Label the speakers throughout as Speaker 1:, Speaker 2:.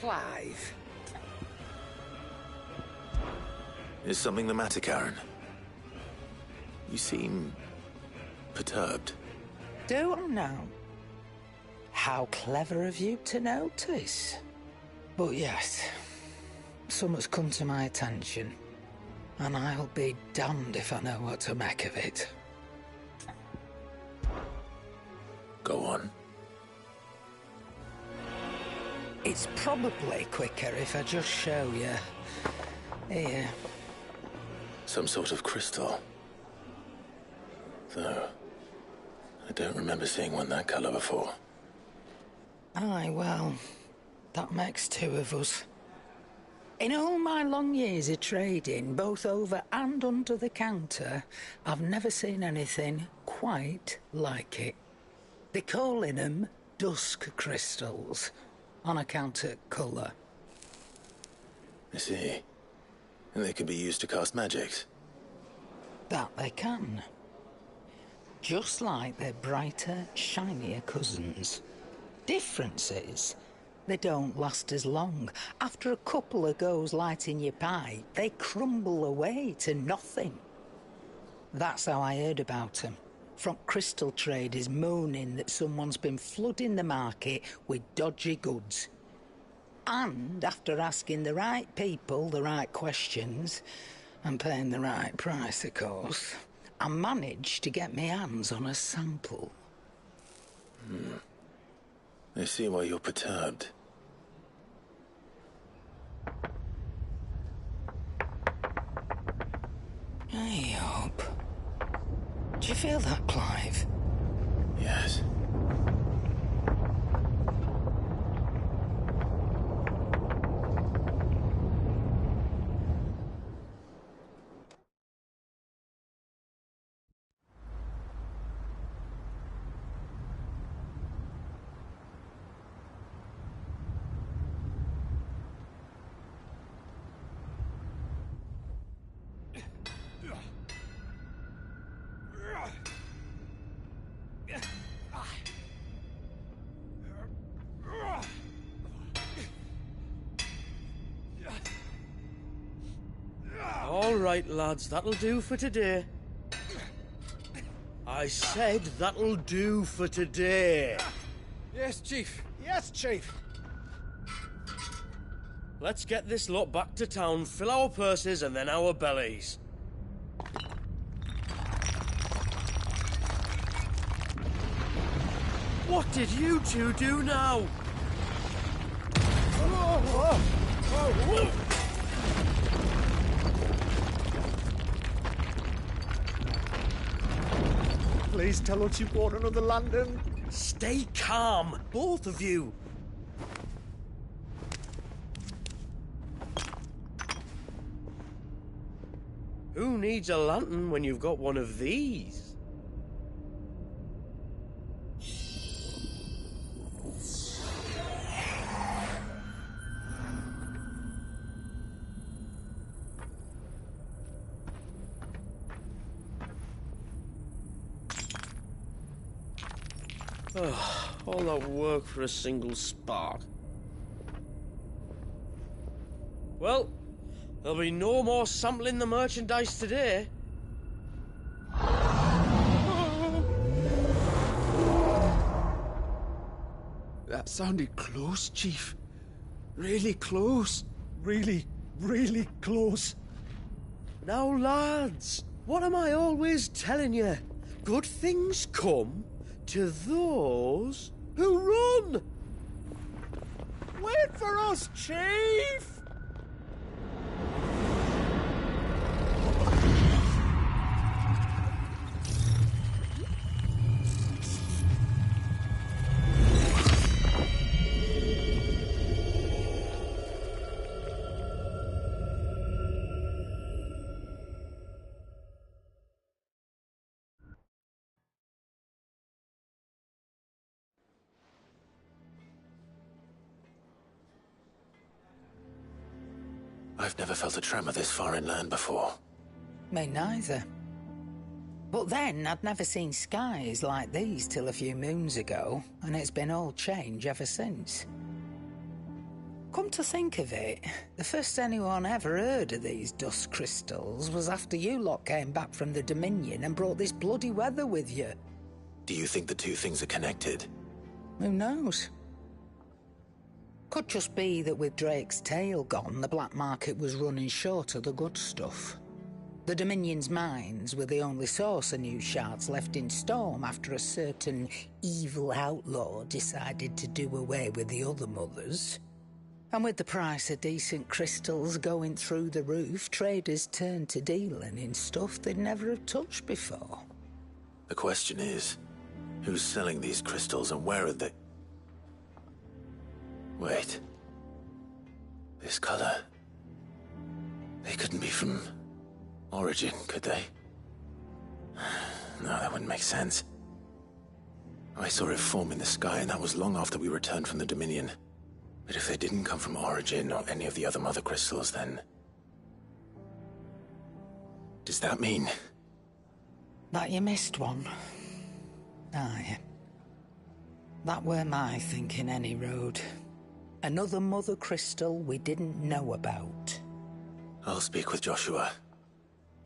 Speaker 1: Clive.
Speaker 2: Is something the matter, Karen? You seem perturbed.
Speaker 1: Do I now? How clever of you to notice. But yes, something's come to my attention, and I'll be damned if I know what to make of it.
Speaker 2: Go on.
Speaker 1: It's probably quicker if I just show you. Here.
Speaker 2: Some sort of crystal. Though, I don't remember seeing one that colour before.
Speaker 1: Aye, well, that makes two of us. In all my long years of trading, both over and under the counter, I've never seen anything quite like it. They're calling them dusk crystals, on account of colour.
Speaker 2: I see. And they can be used to cast magics.
Speaker 1: That they can. Just like their brighter, shinier cousins. Difference is, they don't last as long. After a couple of goes lighting your pipe, they crumble away to nothing. That's how I heard about them. From crystal traders moaning that someone's been flooding the market with dodgy goods. And after asking the right people the right questions, and paying the right price, of course, I managed to get my hands on a sample.
Speaker 2: I see why you're perturbed.
Speaker 1: Hey up. Do you feel that, Clive?
Speaker 2: Yes.
Speaker 3: All right, lads, that'll do for today. I said that'll do for today.
Speaker 4: Yes, Chief. Yes, Chief.
Speaker 3: Let's get this lot back to town, fill our purses and then our bellies. What did you two do now?
Speaker 4: Please tell us you bought another lantern.
Speaker 3: Stay calm, both of you. Who needs a lantern when you've got one of these? All that work for a single spark. Well, there'll be no more sampling the merchandise today.
Speaker 4: That sounded close, Chief. Really close. Really, really close.
Speaker 3: Now, lads, what am I always telling you? Good things come to those who run.
Speaker 4: Wait for us, Chief!
Speaker 2: I've never felt a tremor this far inland before.
Speaker 1: Me neither. But then, I'd never seen skies like these till a few moons ago, and it's been all change ever since. Come to think of it, the first anyone ever heard of these dust crystals was after you lot came back from the Dominion and brought this bloody weather with you.
Speaker 2: Do you think the two things are connected?
Speaker 1: Who knows? Could just be that with Drake's tail gone, the black market was running short of the good stuff. The Dominion's mines were the only source of new shards left in Storm after a certain evil outlaw decided to do away with the other mothers. And with the price of decent crystals going through the roof, traders turned to dealing in stuff they'd never have touched before.
Speaker 2: The question is, who's selling these crystals and where are they? Wait. This color. They couldn't be from Origin, could they? No, that wouldn't make sense. I saw it form in the sky, and that was long after we returned from the Dominion. But if they didn't come from Origin or any of the other mother crystals, then... does that mean...
Speaker 1: that you missed one? Aye. That were my thinking, any road. Another mother crystal we didn't know about.
Speaker 2: I'll speak with Joshua.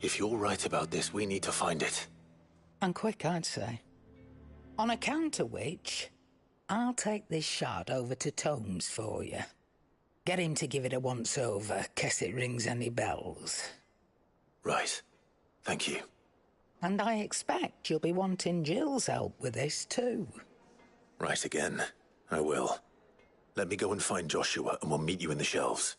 Speaker 2: If you're right about this, we need to find it.
Speaker 1: And quick, I'd say. On account of which, I'll take this shard over to Tomes for you. Get him to give it a once-over, case it rings any bells.
Speaker 2: Right. Thank you.
Speaker 1: And I expect you'll be wanting Jill's help with this, too.
Speaker 2: Right again. I will. Let me go and find Joshua, and we'll meet you in the shelves.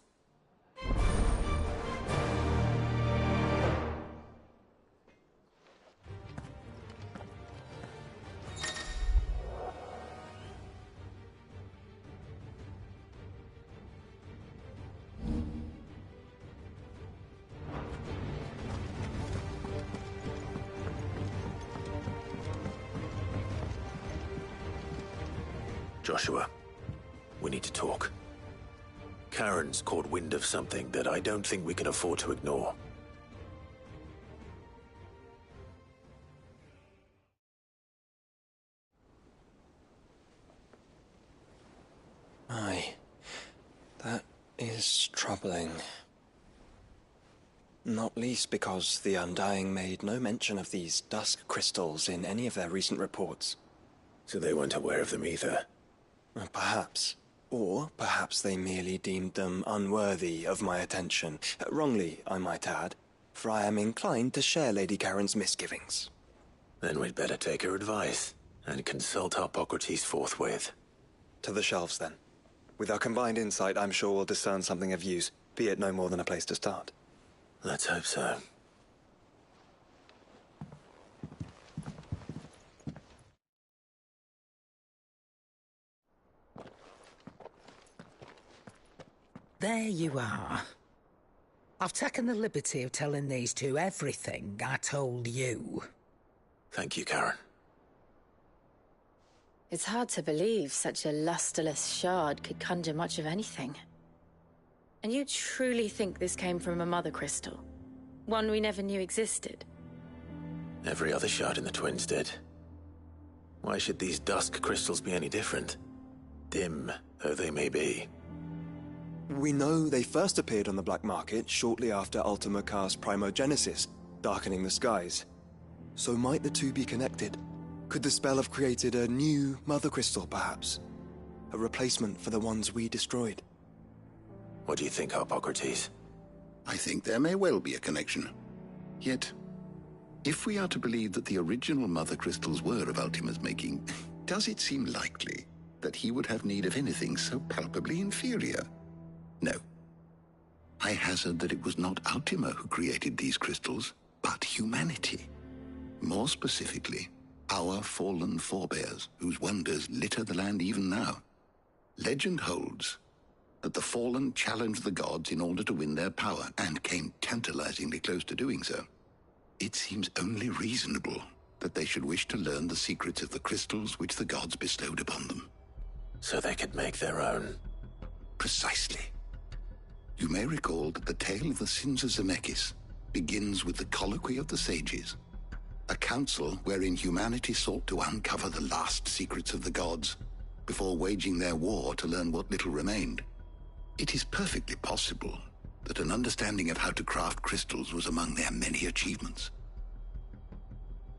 Speaker 2: Joshua, we need to talk. Karen's caught wind of something that I don't think we can afford to ignore.
Speaker 5: Aye, that is troubling. Not least because the Undying made no mention of these dusk crystals in any of their recent reports.
Speaker 2: So they weren't aware of them either.
Speaker 5: Perhaps. Or perhaps they merely deemed them unworthy of my attention. Wrongly, I might add, for I am inclined to share Lady Karen's misgivings.
Speaker 2: Then we'd better take her advice and consult Hippocrates forthwith.
Speaker 5: To the shelves, then. With our combined insight, I'm sure we'll discern something of use, be it no more than a place to start.
Speaker 2: Let's hope so.
Speaker 1: There you are. I've taken the liberty of telling these two everything I told you.
Speaker 2: Thank you, Karen.
Speaker 6: It's hard to believe such a lusterless shard could conjure much of anything. And you truly think this came from a mother crystal? One we never knew existed?
Speaker 2: Every other shard in the Twins did. Why should these dusk crystals be any different? Dim though they may be.
Speaker 5: We know they first appeared on the black market shortly after Ultima Car's primogenesis, darkening the skies. So might the two be connected? Could the spell have created a new mother crystal, perhaps? A replacement for the ones we destroyed?
Speaker 2: What do you think, Hippocrates?
Speaker 7: I think there may well be a connection. Yet, if we are to believe that the original mother crystals were of Ultima's making, does it seem likely that he would have need of anything so palpably inferior? No. I hazard that it was not Ultima who created these crystals, but humanity. More specifically, our fallen forebears, whose wonders litter the land even now. Legend holds that the fallen challenged the gods in order to win their power, and came tantalizingly close to doing so. It seems only reasonable that they should wish to learn the secrets of the crystals which the gods bestowed upon them.
Speaker 2: So they could make their own.
Speaker 7: Precisely. You may recall that the tale of the sins of Zemeckis begins with the colloquy of the sages, a council wherein humanity sought to uncover the last secrets of the gods before waging their war to learn what little remained. It is perfectly possible that an understanding of how to craft crystals was among their many achievements.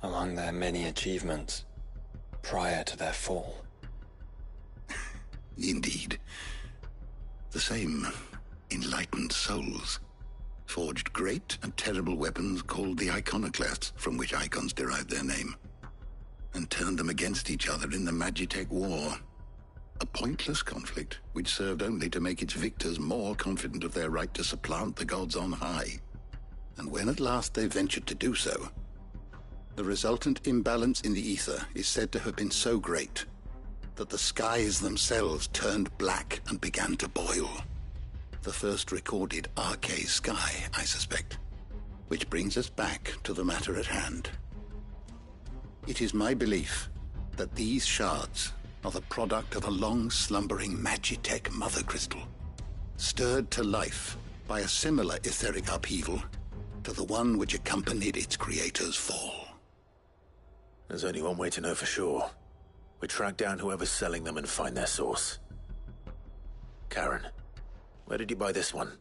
Speaker 5: Among their many achievements prior to their fall.
Speaker 7: Indeed. The same enlightened souls forged great and terrible weapons called the iconoclasts, from which icons derived their name, and turned them against each other in the Magitech War. A pointless conflict which served only to make its victors more confident of their right to supplant the gods on high. And when at last they ventured to do so, the resultant imbalance in the ether is said to have been so great that the skies themselves turned black and began to boil. The first recorded Arcade sky, I suspect. Which brings us back to the matter at hand. It is my belief that these shards are the product of a long-slumbering Magitech mother crystal, stirred to life by a similar etheric upheaval to the one which accompanied its creator's fall.
Speaker 2: There's only one way to know for sure. We track down whoever's selling them and find their source. Karen, where did you buy this one?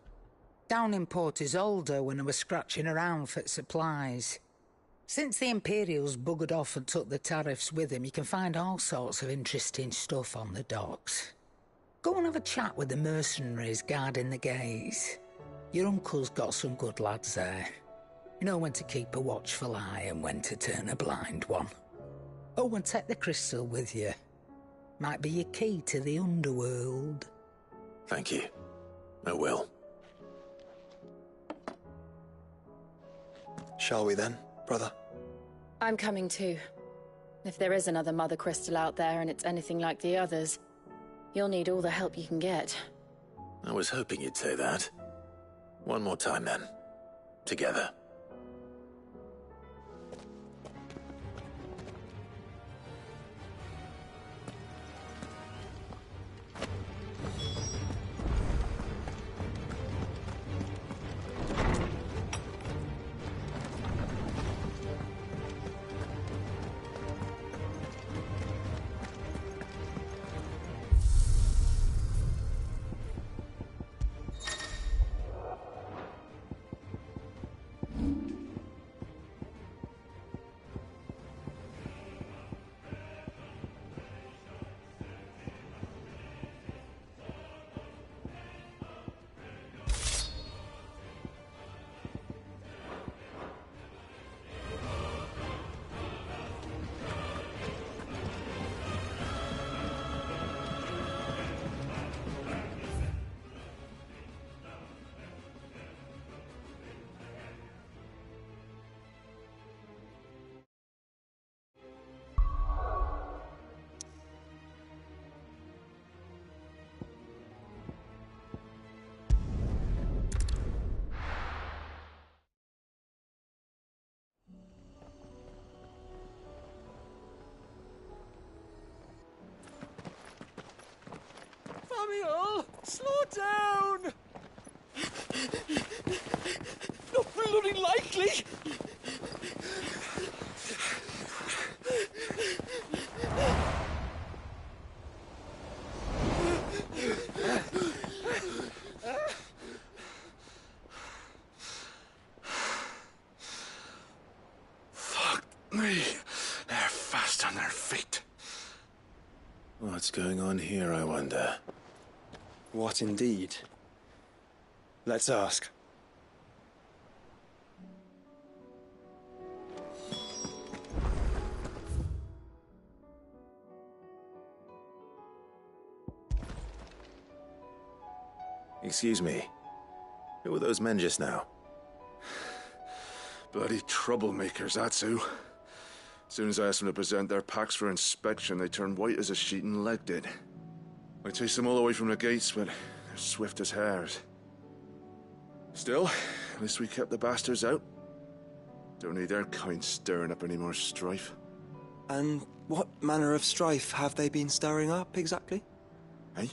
Speaker 1: Down in Port Isolde when I was scratching around for supplies. Since the Imperials buggered off and took the tariffs with them, you can find all sorts of interesting stuff on the docks. Go and have a chat with the mercenaries guarding the gates. Your uncle's got some good lads there. You know when to keep a watchful eye and when to turn a blind one. Oh, and take the crystal with you. Might be your key to the underworld.
Speaker 2: Thank you. I will.
Speaker 5: Shall we then, brother?
Speaker 6: I'm coming too. If there is another mother crystal out there and it's anything like the others, you'll need all the help you can get.
Speaker 2: I was hoping you'd say that. One more time then. Together.
Speaker 4: Samuel, slow down! Not bloody likely!
Speaker 8: Fuck me. They're fast on their feet.
Speaker 2: What's going on here, I wonder?
Speaker 5: What indeed? Let's ask.
Speaker 2: Excuse me. Who were those men just now?
Speaker 8: Bloody troublemakers, that's who. As soon as I asked them to present their packs for inspection, they turned white as a sheet and legged it. I chased them all away from the gates, but they're swift as hares. Still, at least we kept the bastards out. Don't need their kind stirring up any more strife.
Speaker 5: And what manner of strife have they been stirring up, exactly?
Speaker 8: Hey?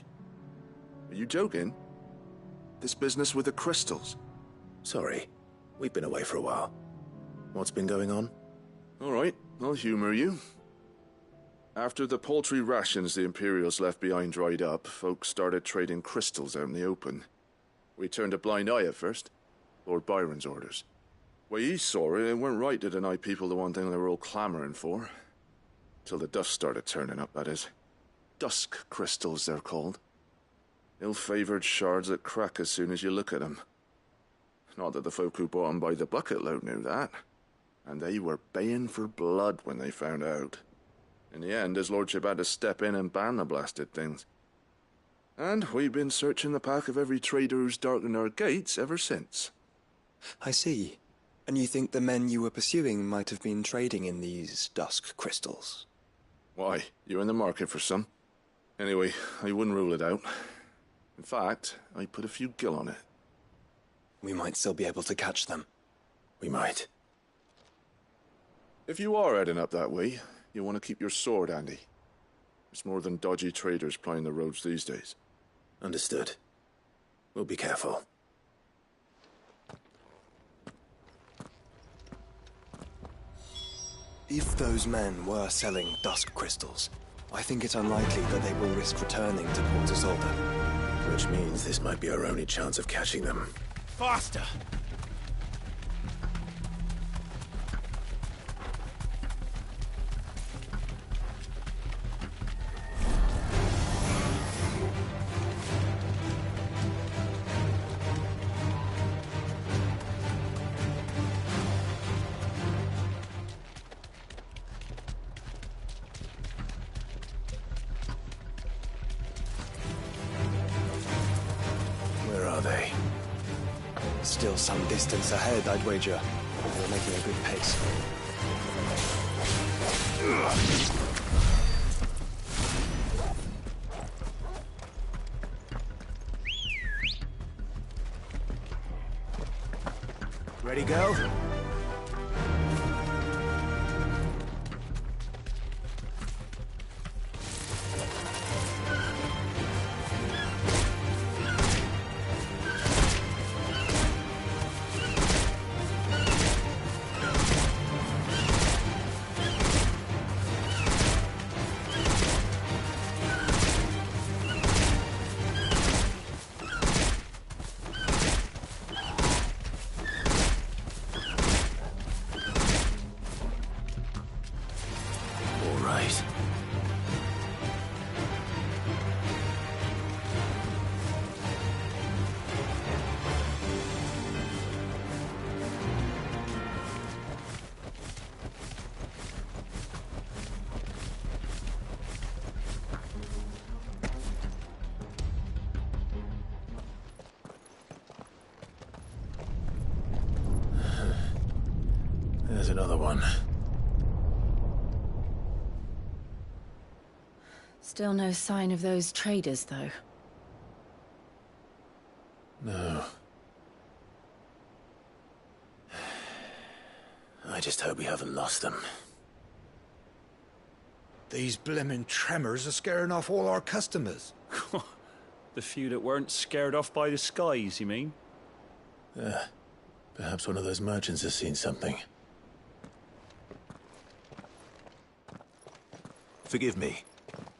Speaker 8: Are you joking? This business with the crystals?
Speaker 2: Sorry. We've been away for a while. What's been going on?
Speaker 8: All right, I'll humor you. After the paltry rations the Imperials left behind dried up, folks started trading crystals out in the open. We turned a blind eye at first. Lord Byron's orders. Way he saw it, it weren't right to deny people the one thing they were all clamoring for. Till the dust started turning up, that is. Dusk crystals, they're called. Ill-favored shards that crack as soon as you look at them. Not that the folk who bought them by the bucket load knew that. And they were baying for blood when they found out. In the end, his lordship had to step in and ban the blasted things. And we've been searching the path of every trader who's darkened our gates ever since.
Speaker 5: I see. And you think the men you were pursuing might have been trading in these dusk crystals?
Speaker 8: Why, you're in the market for some. Anyway, I wouldn't rule it out. In fact, I put a few gil on it.
Speaker 5: We might still be able to catch them.
Speaker 2: We might.
Speaker 8: If you are heading up that way, you want to keep your sword handy. There's more than dodgy traders plying the roads these days.
Speaker 2: Understood. We'll be careful.
Speaker 5: If those men were selling dusk crystals, I think it's unlikely that they will risk returning to Port Isolde.
Speaker 2: Which means this might be our only chance of catching them.
Speaker 4: Faster!
Speaker 2: Where are they?
Speaker 5: Still some distance ahead, I'd wager. We're making a good pace.
Speaker 2: Ready, go? There's another one.
Speaker 6: Still no sign of those traders, though.
Speaker 2: No. I just hope we haven't lost them.
Speaker 9: These blimmin' tremors are scaring off all our customers.
Speaker 10: The few that weren't scared off by the skies, you mean?
Speaker 2: Perhaps one of those merchants has seen something. Forgive me,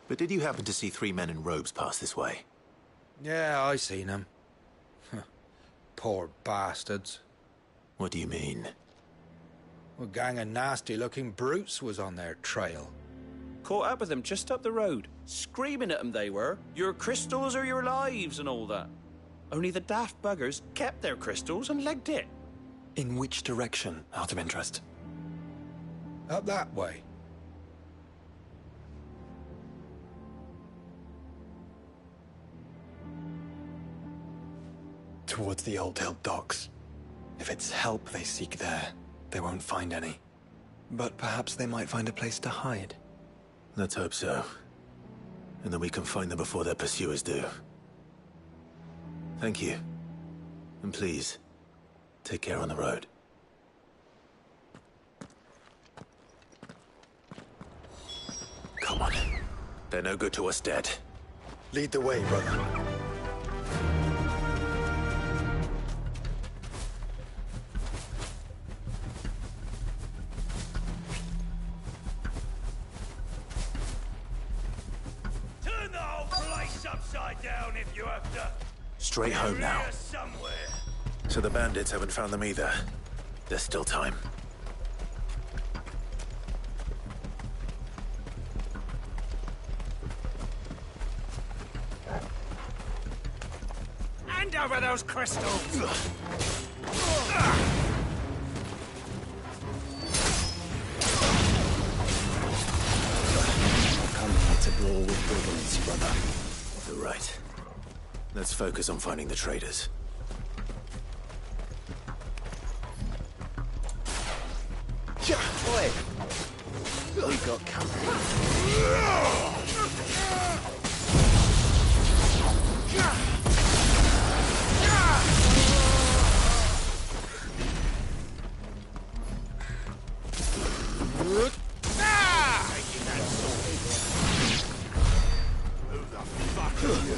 Speaker 2: but did you happen to see 3 men in robes pass this way?
Speaker 9: Yeah, I seen them. Poor bastards.
Speaker 2: What do you mean?
Speaker 9: A gang of nasty-looking brutes was on their trail.
Speaker 10: Caught up with them just up the road. Screaming at them they were. Your crystals or your lives and all that. Only the daft buggers kept their crystals and legged it.
Speaker 5: In which direction, out of interest?
Speaker 9: Up that way.
Speaker 5: Towards the Old Hill docks. If it's help they seek there, they won't find any. But perhaps they might find a place to hide.
Speaker 2: Let's hope so. And that we can find them before their pursuers do. Thank you. And please, take care on the road. Come on. They're no good to us dead.
Speaker 9: Lead the way, brother.
Speaker 11: upside down if you have to.
Speaker 2: Straight home now.
Speaker 11: Here somewhere.
Speaker 2: So the bandits haven't found them either. There's still time.
Speaker 11: Hand over those crystals!
Speaker 3: Come here to brawl with brigands, brother.
Speaker 2: You're right. Let's focus on finding the traitors.
Speaker 3: Oi! We got company.
Speaker 11: Who the fuck are you?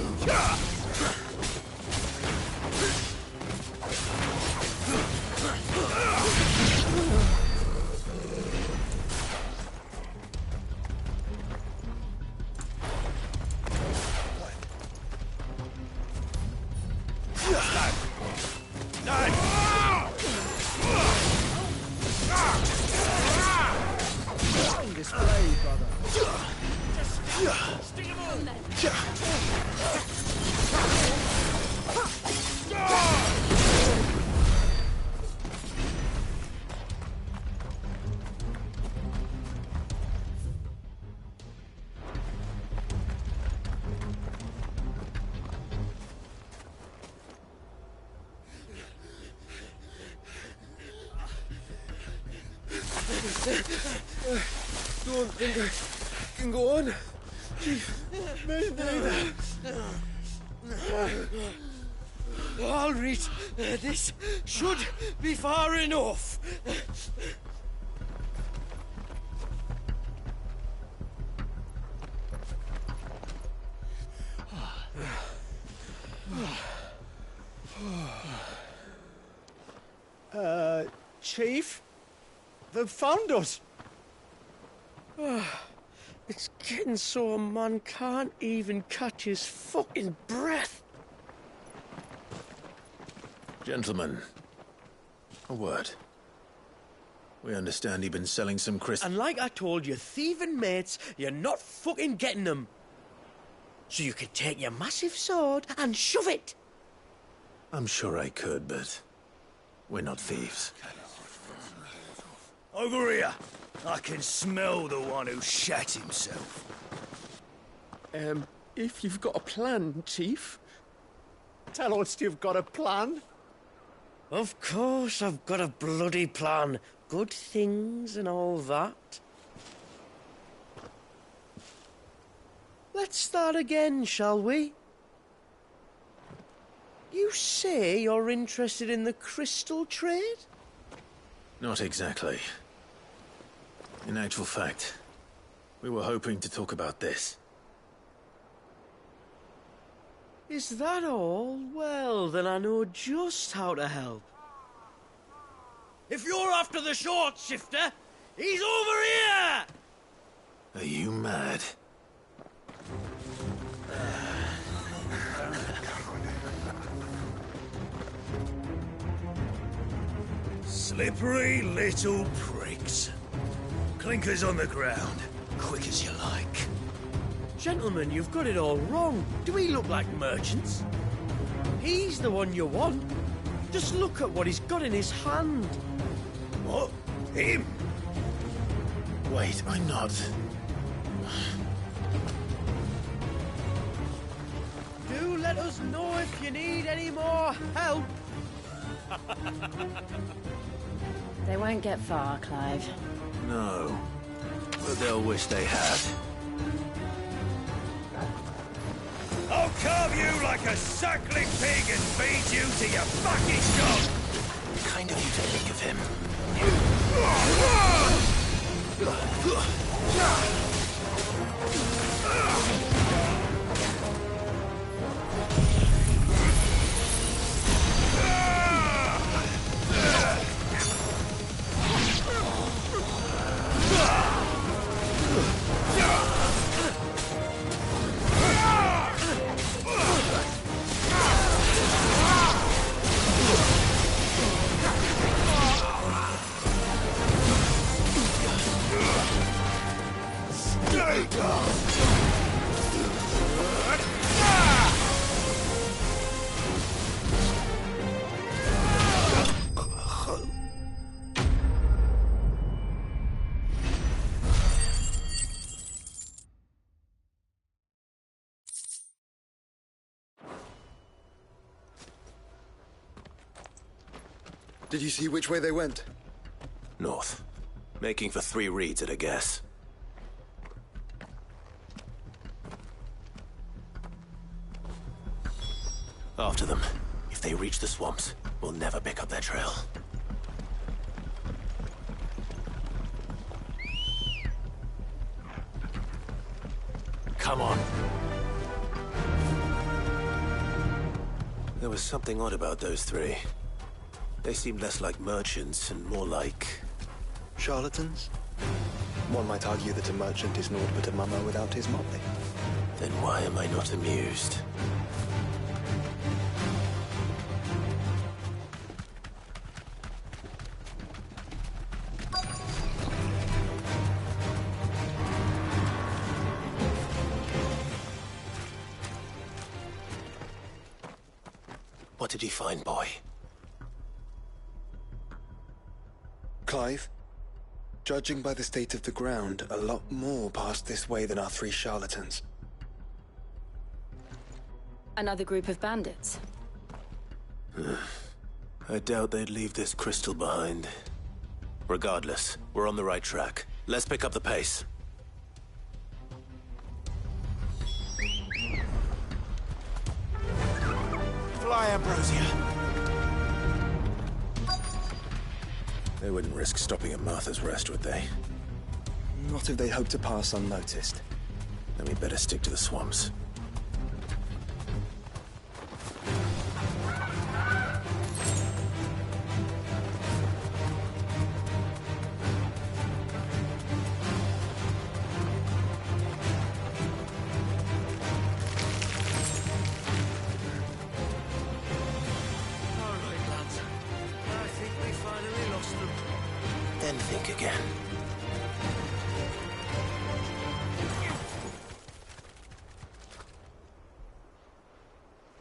Speaker 3: Display, brother.
Speaker 11: Stick him on then.
Speaker 3: Don't think I can go on. Me neither. All right, this should be far enough.
Speaker 4: Chief? They've found us.
Speaker 3: It's getting so a man can't even catch his fucking breath.
Speaker 2: Gentlemen, a word. We understand you've been selling some
Speaker 3: And like I told your thieving mates, you're not fucking getting them. So you can take your massive sword and shove it.
Speaker 2: I'm sure I could, but we're not thieves.
Speaker 11: Over here. I can smell the one who shat himself.
Speaker 4: If you've got a plan, Chief, tell us you've got a plan.
Speaker 3: Of course I've got a bloody plan. Good things and all that. Let's start again, shall we? You say you're interested in the crystal trade?
Speaker 2: Not exactly. In actual fact, we were hoping to talk about this.
Speaker 3: Is that all? Well, then I know just how to help. If you're after the short shifter, he's over here!
Speaker 2: Are you mad?
Speaker 11: Slippery little pricks. Clinkers on the ground, quick as you like.
Speaker 3: Gentlemen, you've got it all wrong. Do we look like merchants? He's the one you want. Just look at what he's got in his hand.
Speaker 11: What? Him?
Speaker 2: Wait, I'm not.
Speaker 3: Do let us know if you need any more help.
Speaker 6: They won't get far, Clive.
Speaker 2: No, but they'll wish they had.
Speaker 11: I'll carve you like a suckling pig and feed you to your fucking dog!
Speaker 2: Kind of you to think of him.
Speaker 5: Did you see which way they went?
Speaker 2: North. Making for 3 reads at a guess. After them. If they reach the swamps, we'll never pick up their trail. Come on. There was something odd about those 3. They seemed less like merchants and more like...
Speaker 5: charlatans? One might argue that a merchant is naught but a mummer without his motley.
Speaker 2: Then why am I not amused? What did he find, boy?
Speaker 5: Clive, judging by the state of the ground, a lot more passed this way than our 3 charlatans.
Speaker 6: Another group of bandits?
Speaker 2: I doubt they'd leave this crystal behind. Regardless, we're on the right track. Let's pick up the pace. Fly, Ambrosia! They wouldn't risk stopping at Martha's Rest, would they?
Speaker 5: Not if they hope to pass unnoticed.
Speaker 2: Then we'd better stick to the swamps.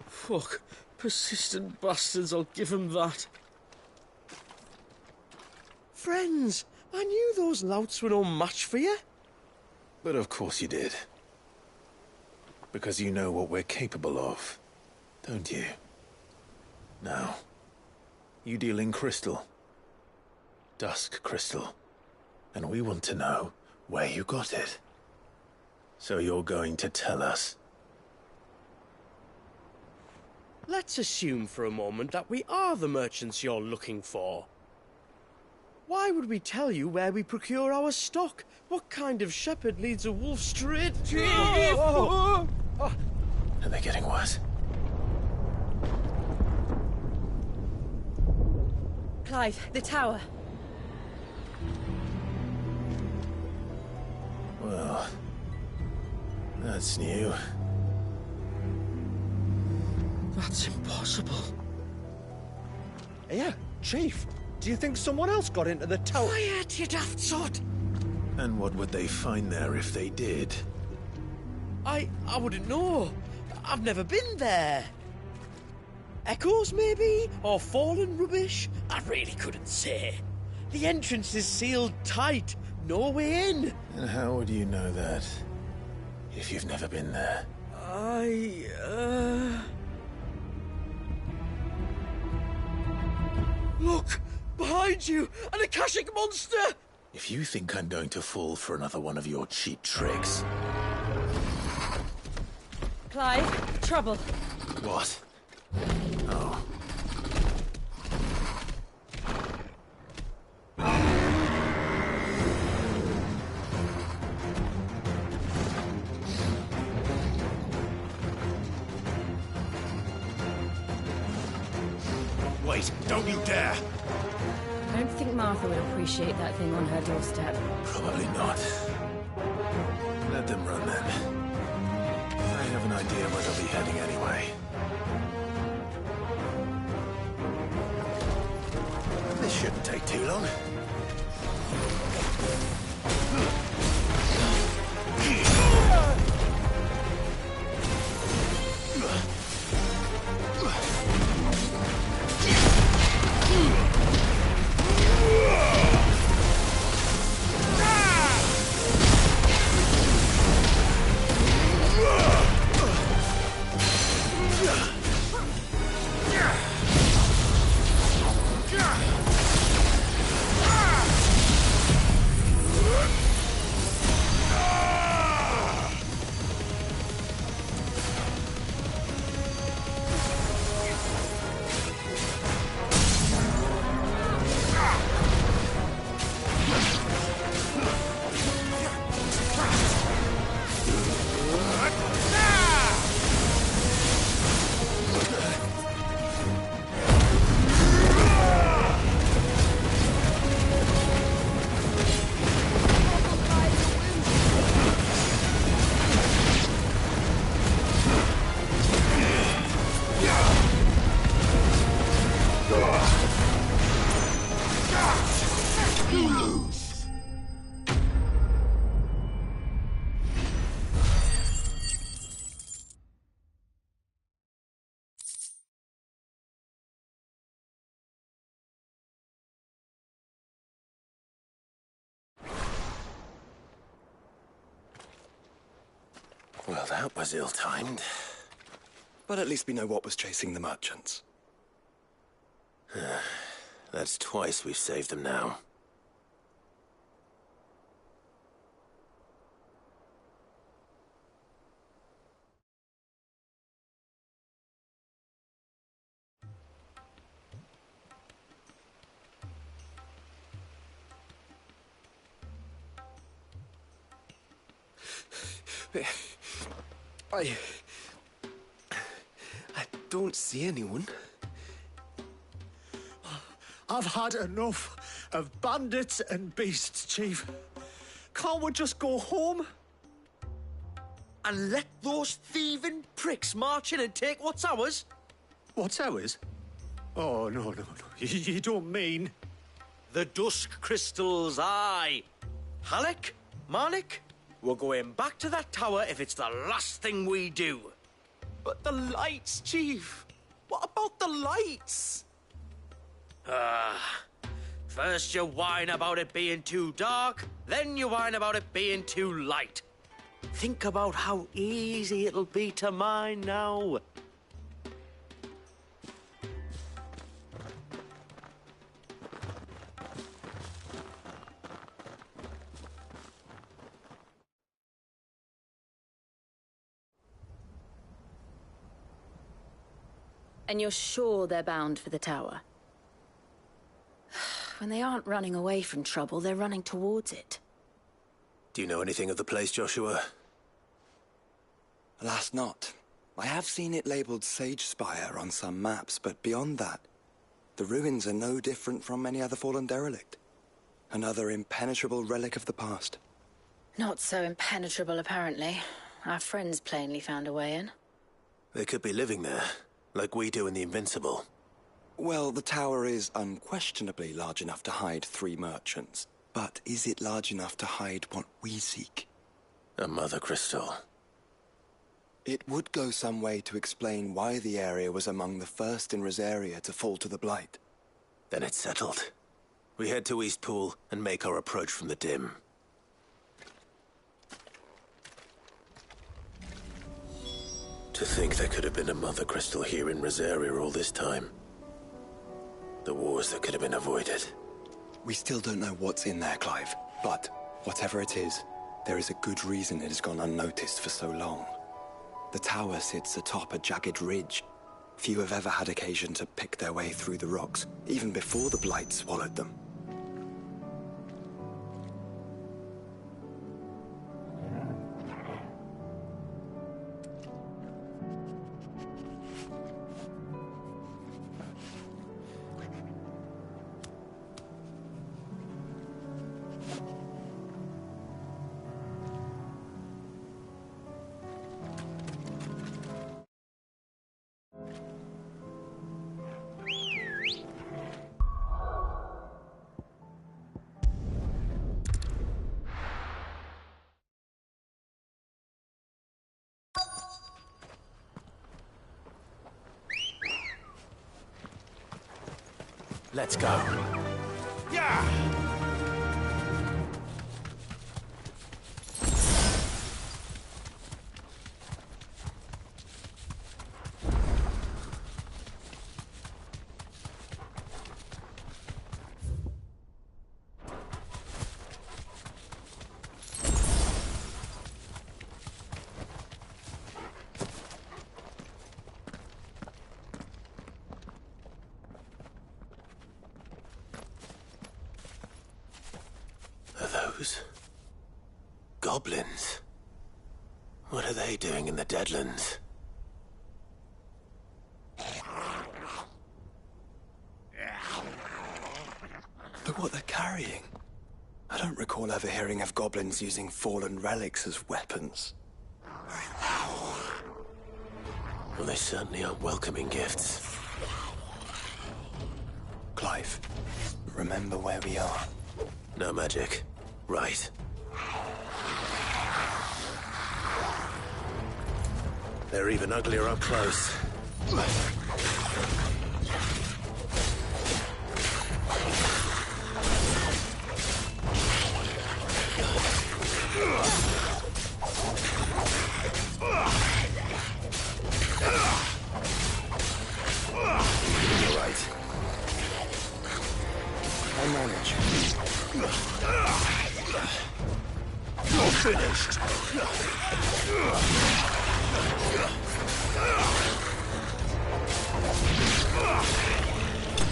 Speaker 3: Fuck. Persistent bastards, I'll give them that. Friends, I knew those louts were no match for you.
Speaker 2: But of course you did. Because you know what we're capable of, don't you? Now, you deal in crystal. Dusk crystal. And we want to know where you got it. So you're going to tell us.
Speaker 3: Let's assume for a moment that we are the merchants you're looking for. Why would we tell you where we procure our stock? What kind of shepherd leads a wolf straight to...
Speaker 2: Are they getting worse?
Speaker 6: Clive, the tower.
Speaker 2: Well, that's new.
Speaker 3: That's impossible.
Speaker 4: Yeah, Chief. Do you think someone else got into the tower?
Speaker 3: Quiet, you daft sod!
Speaker 2: And what would they find there if they did?
Speaker 3: I wouldn't know. I've never been there. Echoes, maybe? Or fallen rubbish? I really couldn't say. The entrance is sealed tight. No way in.
Speaker 2: And how would you know that? If you've never been there?
Speaker 3: Look! Behind you! An Akashic monster!
Speaker 2: If you think I'm going to fall for another one of your cheap tricks...
Speaker 6: Clive, trouble.
Speaker 2: What? Oh. Wait, don't you dare!
Speaker 6: I don't think Martha would appreciate that thing on her doorstep.
Speaker 2: Probably not. Let them run then. I have an idea where they'll be heading anyway. This shouldn't take too long.
Speaker 12: Well, that was ill-timed.
Speaker 5: But at least we know what was chasing the merchants.
Speaker 12: That's twice we've saved them now.
Speaker 5: I don't see anyone.
Speaker 4: I've had enough of bandits and beasts, Chief. Can't we just go home?
Speaker 3: And let those thieving pricks march in and take what's ours?
Speaker 4: What's ours? Oh, no. You don't mean...
Speaker 3: The dusk crystals, aye. Halleck, Marnik, we're going back to that tower if it's the last thing we do.
Speaker 13: But the lights, Chief. What about the lights?
Speaker 3: First you whine about it being too dark, then you whine about it being too light. Think about how easy it'll be to mine now.
Speaker 6: And you're sure they're bound for the tower? When they aren't running away from trouble, they're running towards it.
Speaker 12: Do you know anything of the place, Joshua?
Speaker 5: Alas, not. I have seen it labelled Sage Spire on some maps, but beyond that, the ruins are no different from any other fallen derelict. Another impenetrable relic of the past.
Speaker 6: Not so impenetrable, apparently. Our friends plainly found a way in.
Speaker 12: They could be living there, like we do in the Invincible.
Speaker 5: Well, the tower is unquestionably large enough to hide 3 merchants. But is it large enough to hide what we seek?
Speaker 12: A mother crystal.
Speaker 5: It would go some way to explain why the area was among the first in Rosaria to fall to the Blight.
Speaker 12: Then it's settled. We head to Eastpool and make our approach from the dim. To think there could have been a mother crystal here in Rosaria all this time. The wars that could have been avoided.
Speaker 5: We still don't know what's in there, Clive. But whatever it is, there is a good reason it has gone unnoticed for so long. The tower sits atop a jagged ridge. Few have ever had occasion to pick their way through the rocks, even before the Blight swallowed them.
Speaker 12: Let's go.
Speaker 11: Yeah!
Speaker 12: Goblins? What are they doing in the Deadlands?
Speaker 5: Look what they're carrying. I don't recall ever hearing of goblins using fallen relics as weapons.
Speaker 12: Well, they certainly aren't welcoming gifts.
Speaker 5: Clive, remember where we are.
Speaker 12: No magic. Right. They're even uglier up close. You're right.
Speaker 5: I manage.
Speaker 11: You're finished.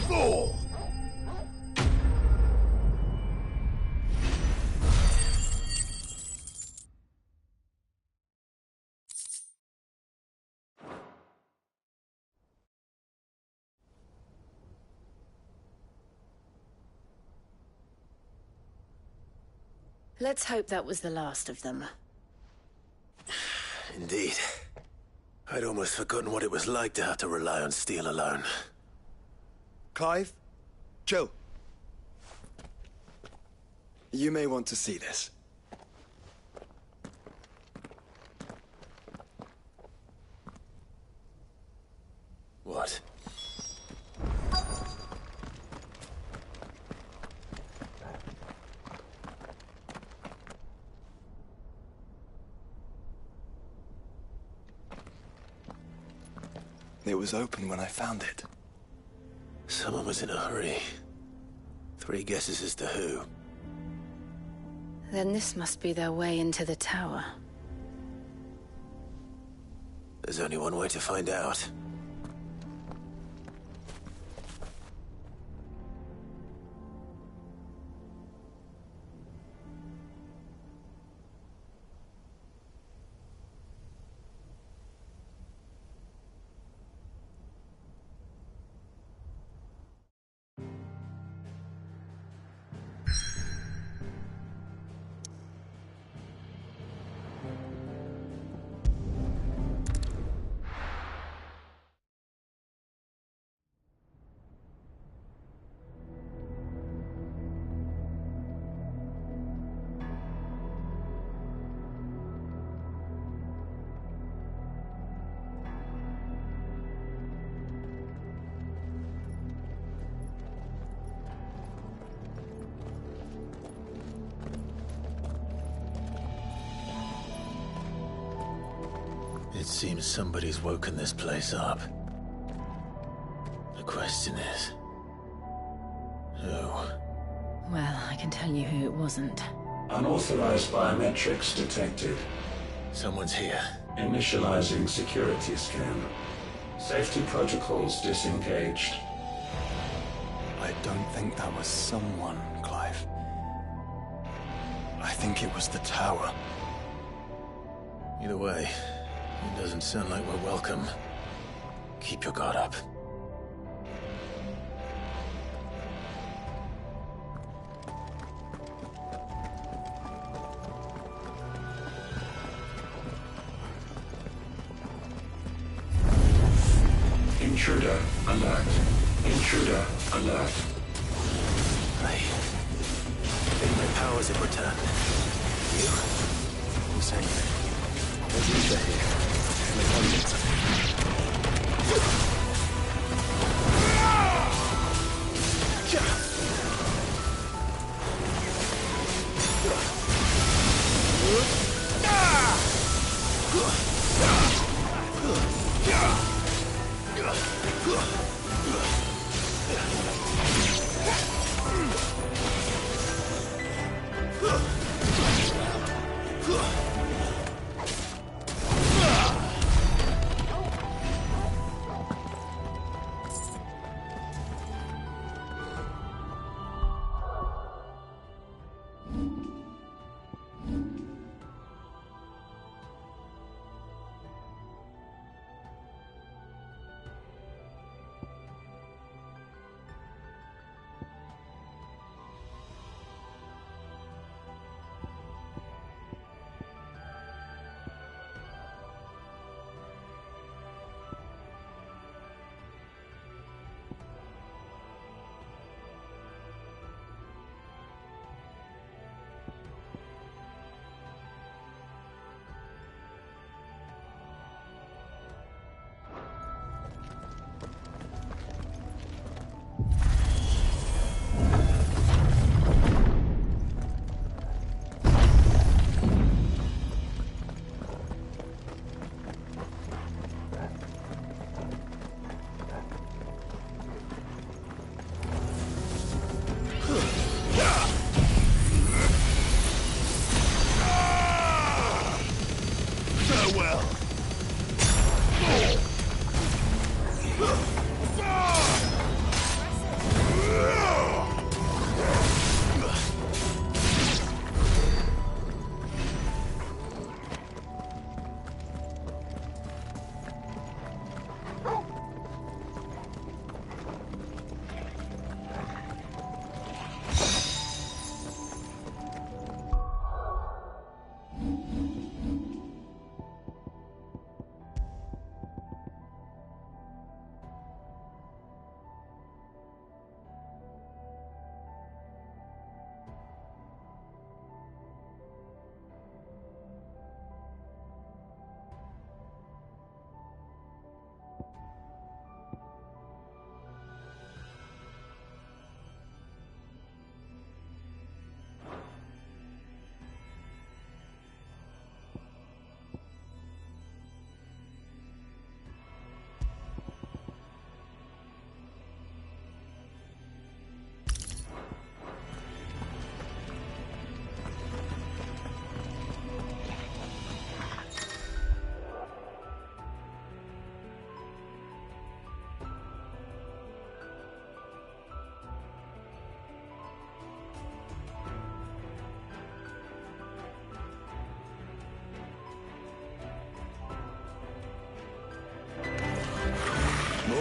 Speaker 11: Four.
Speaker 6: Let's hope that was the last of them.
Speaker 12: Indeed. I'd almost forgotten what it was like to have to rely on steel alone.
Speaker 5: Clive? Jill. You may want to see this.
Speaker 12: What?
Speaker 5: It was open when I found it.
Speaker 12: Someone was in a hurry. 3 guesses as to who.
Speaker 6: Then this must be their way into the tower.
Speaker 12: There's only one way to find out. It seems somebody's woken this place up. The question is... who?
Speaker 6: Well, I can tell you who it wasn't.
Speaker 14: Unauthorized biometrics detected.
Speaker 12: Someone's here.
Speaker 14: Initializing security scan. Safety protocols disengaged.
Speaker 5: I don't think that was someone, Clive. I think it was the tower.
Speaker 12: Either way, it doesn't sound like we're welcome. Keep your guard up.
Speaker 14: Intruder alert. Intruder alert.
Speaker 12: I think my powers have returned. You?
Speaker 5: The same thing. There's Lisa here. And the convicts.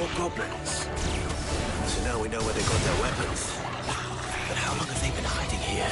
Speaker 12: More goblins. So now we know where they got their weapons. But how long have they been hiding here?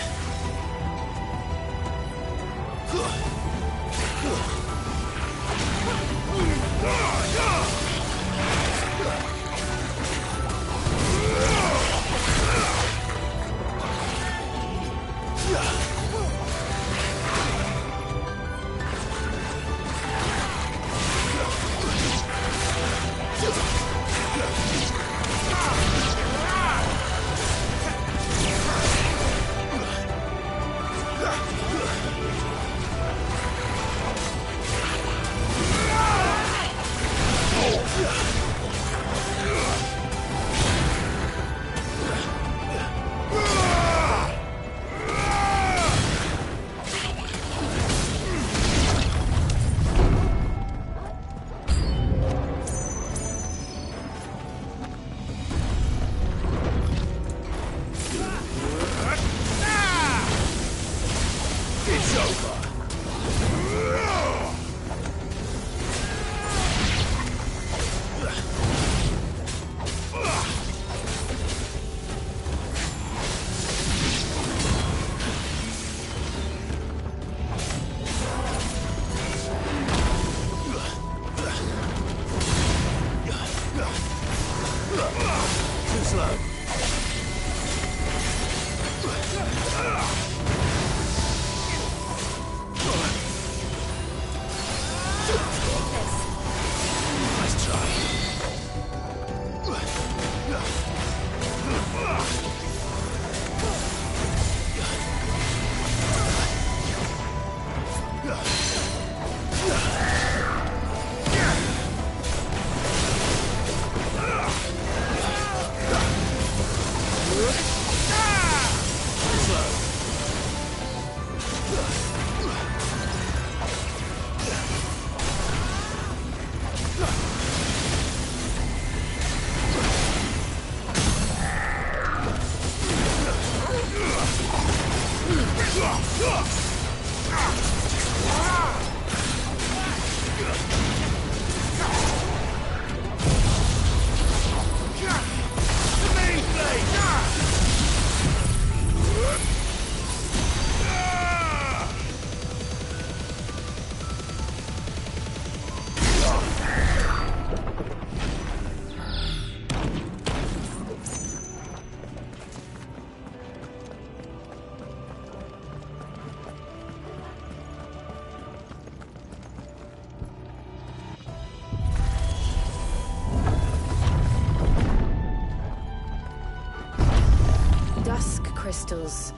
Speaker 6: Crystals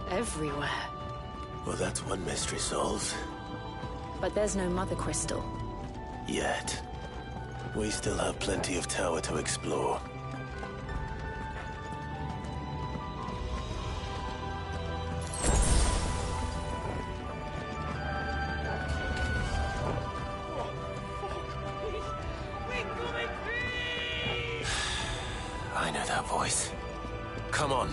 Speaker 6: everywhere.
Speaker 12: Well, that's one mystery solved.
Speaker 6: But there's no mother crystal.
Speaker 12: Yet. We still have plenty of tower to explore. I know that voice. Come on.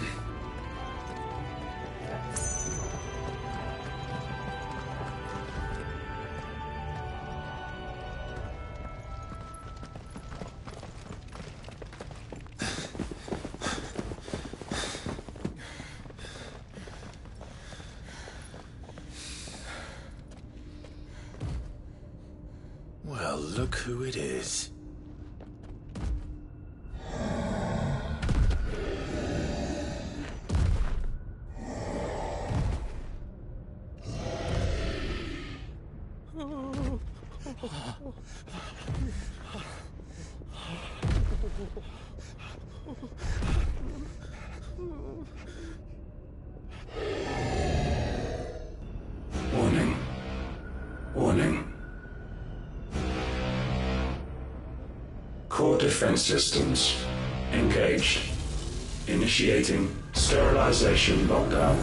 Speaker 12: Well, look who it is.
Speaker 14: Warning. Warning. Core defense systems engaged. Initiating sterilization lockdown.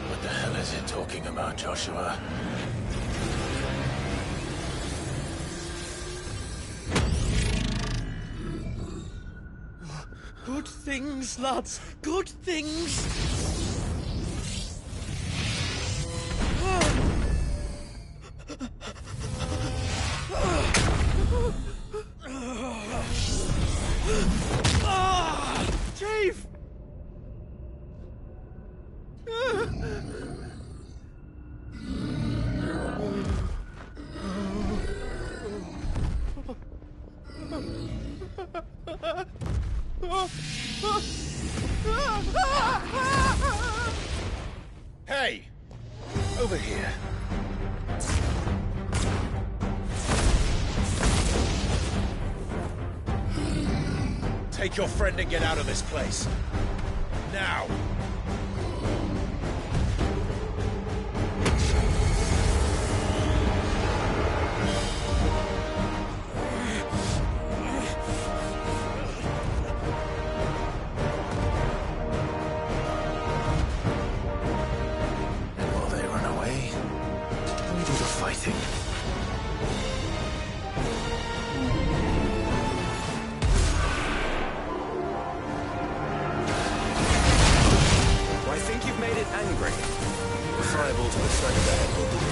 Speaker 12: What the hell is it talking about, Joshua?
Speaker 3: Good things, lads. Good things.
Speaker 2: Over here. Take your friend and get out of this place. Now!
Speaker 12: And while they run away, we do the fighting.
Speaker 5: I think you've made it angry. The fireball to the side of the head will do that.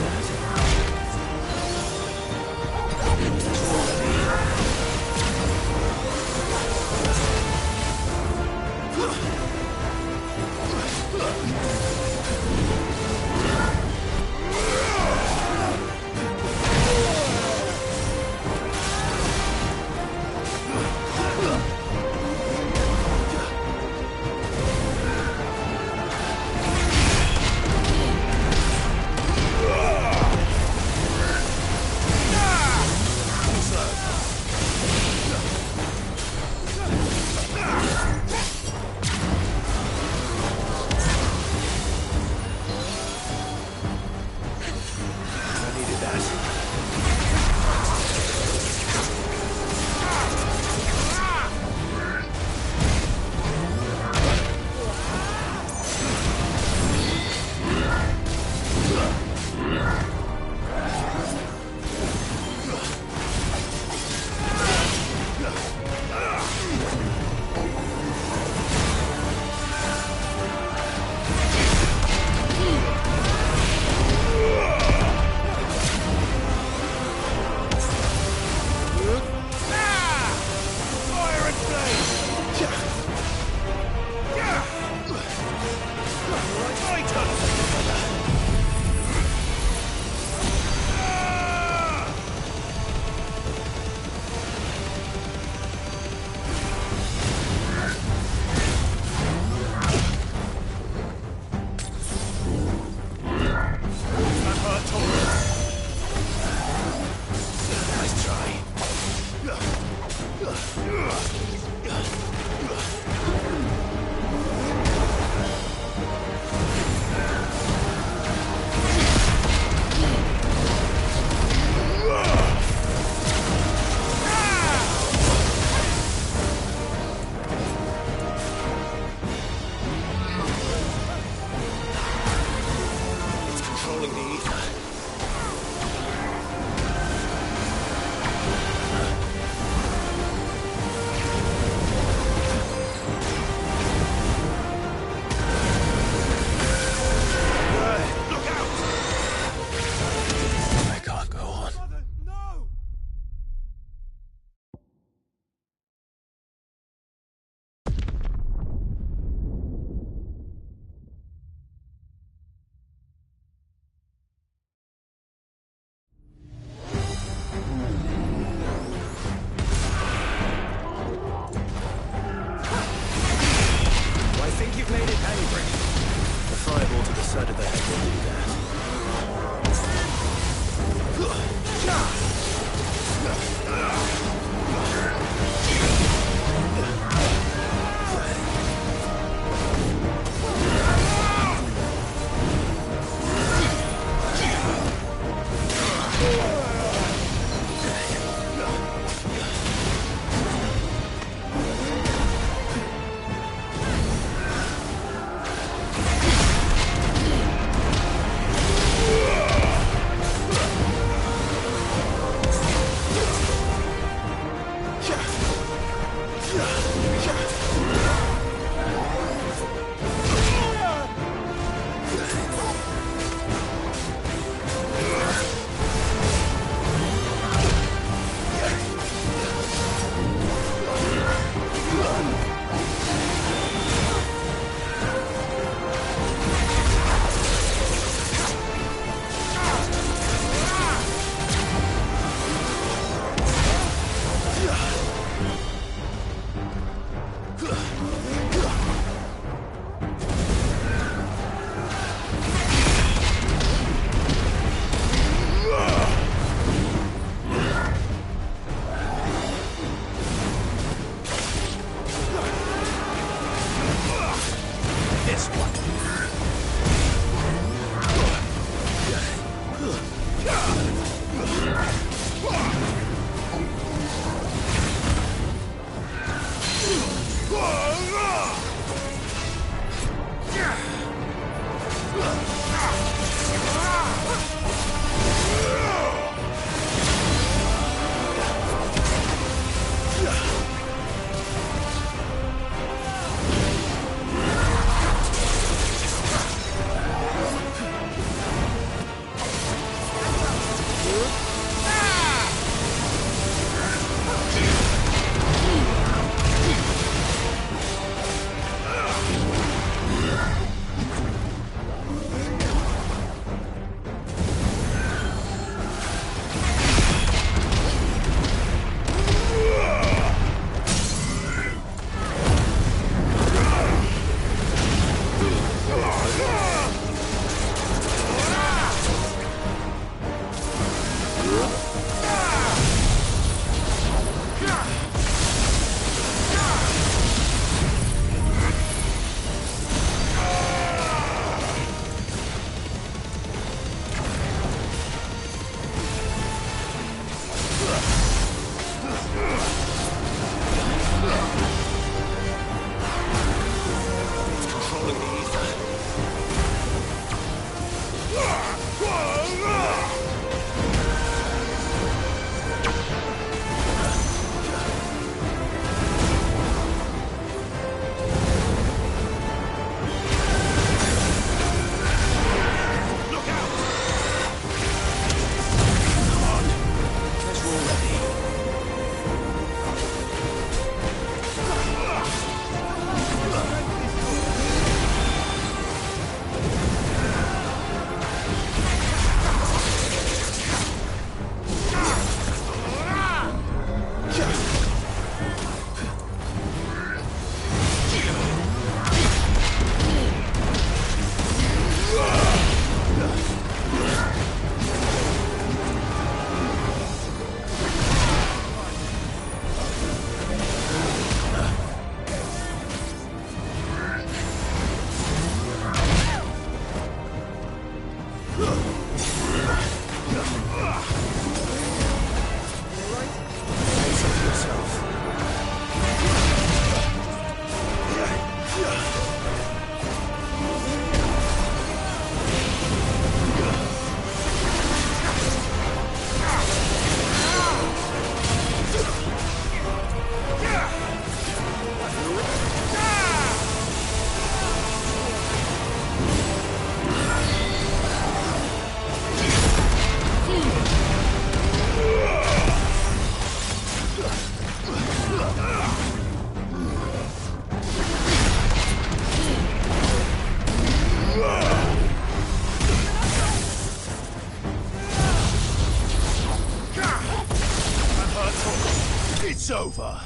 Speaker 11: It's over.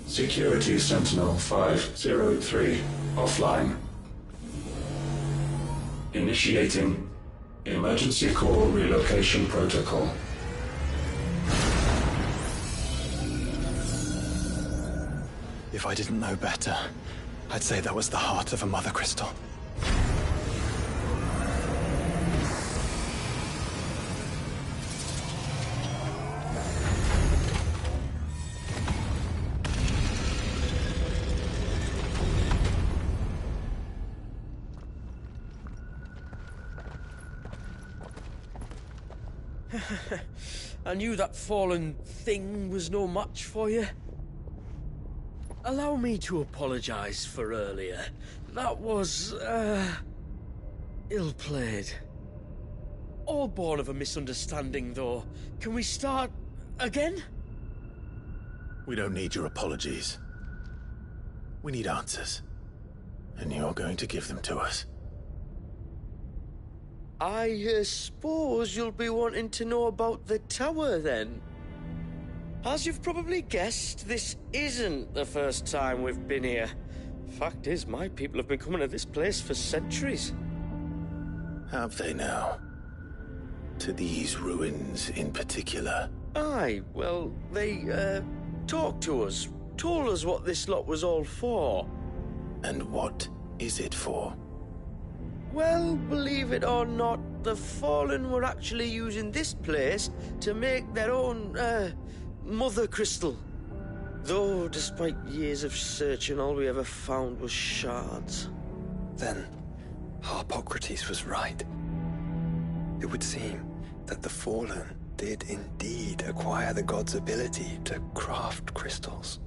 Speaker 14: Security Sentinel 503 offline. Initiating Emergency Core Relocation Protocol.
Speaker 5: If I didn't know better, I'd say that was the heart of a Mother Crystal.
Speaker 3: I knew that fallen thing was no match for you. Allow me to apologize for earlier. That was, ill-played. All born of a misunderstanding, though. Can we start again?
Speaker 2: We don't need your apologies. We need answers. And you're going to give them to us.
Speaker 3: I suppose you'll be wanting to know about the tower, then? As you've probably guessed, this isn't the first time we've been here. Fact is, my people have been coming to this place for centuries.
Speaker 2: Have they now? To these ruins in particular?
Speaker 3: Aye, well, they, talked to us, told us what this lot was all for.
Speaker 2: And what is it for?
Speaker 3: Well, believe it or not, the Fallen were actually using this place to make their own, mother crystal. Though, despite years of searching, all we ever found was shards.
Speaker 5: Then, Harpocrates was right. It would seem that the Fallen did indeed acquire the god's ability to craft crystals.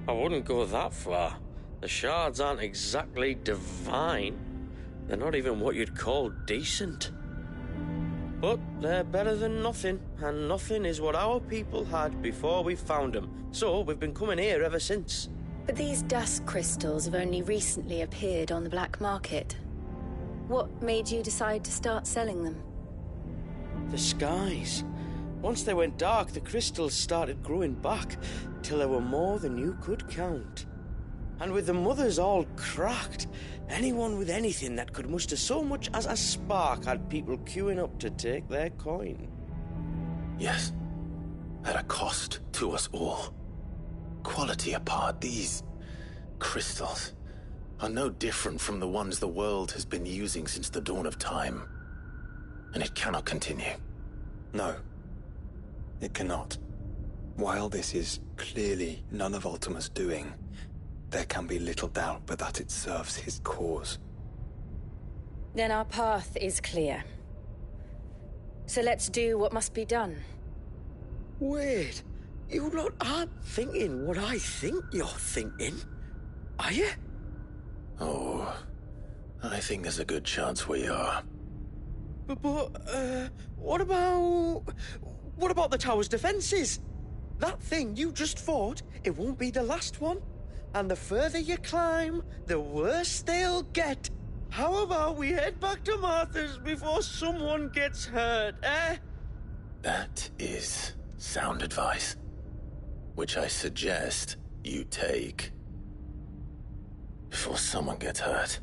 Speaker 3: I wouldn't go that far. The shards aren't exactly divine. They're not even what you'd call decent. But they're better than nothing, and nothing is what our people had before we found them. So we've been coming here ever since.
Speaker 6: But these dust crystals have only recently appeared on the black market. What made you decide to start selling them?
Speaker 3: The skies. Once they went dark, the crystals started growing back, till there were more than you could count. And with the mothers all cracked, anyone with anything that could muster so much as a spark had people queuing up to take their coin.
Speaker 2: Yes, at a cost to us all. Quality apart, these crystals are no different from the ones the world has been using since the dawn of time. And it cannot continue.
Speaker 5: No, it cannot. While this is clearly none of Ultima's doing, there can be little doubt but that it serves his cause.
Speaker 6: Then our path is clear. So let's do what must be done.
Speaker 3: Wait, you lot aren't thinking what I think you're thinking, are you?
Speaker 2: Oh, I think there's a good chance we are.
Speaker 3: But, what about the tower's defenses? That thing you just fought, it won't be the last one. And the further you climb, the worse they'll get. How about we head back to Martha's before someone gets hurt, eh?
Speaker 2: That is sound advice, which I suggest you take before someone gets hurt.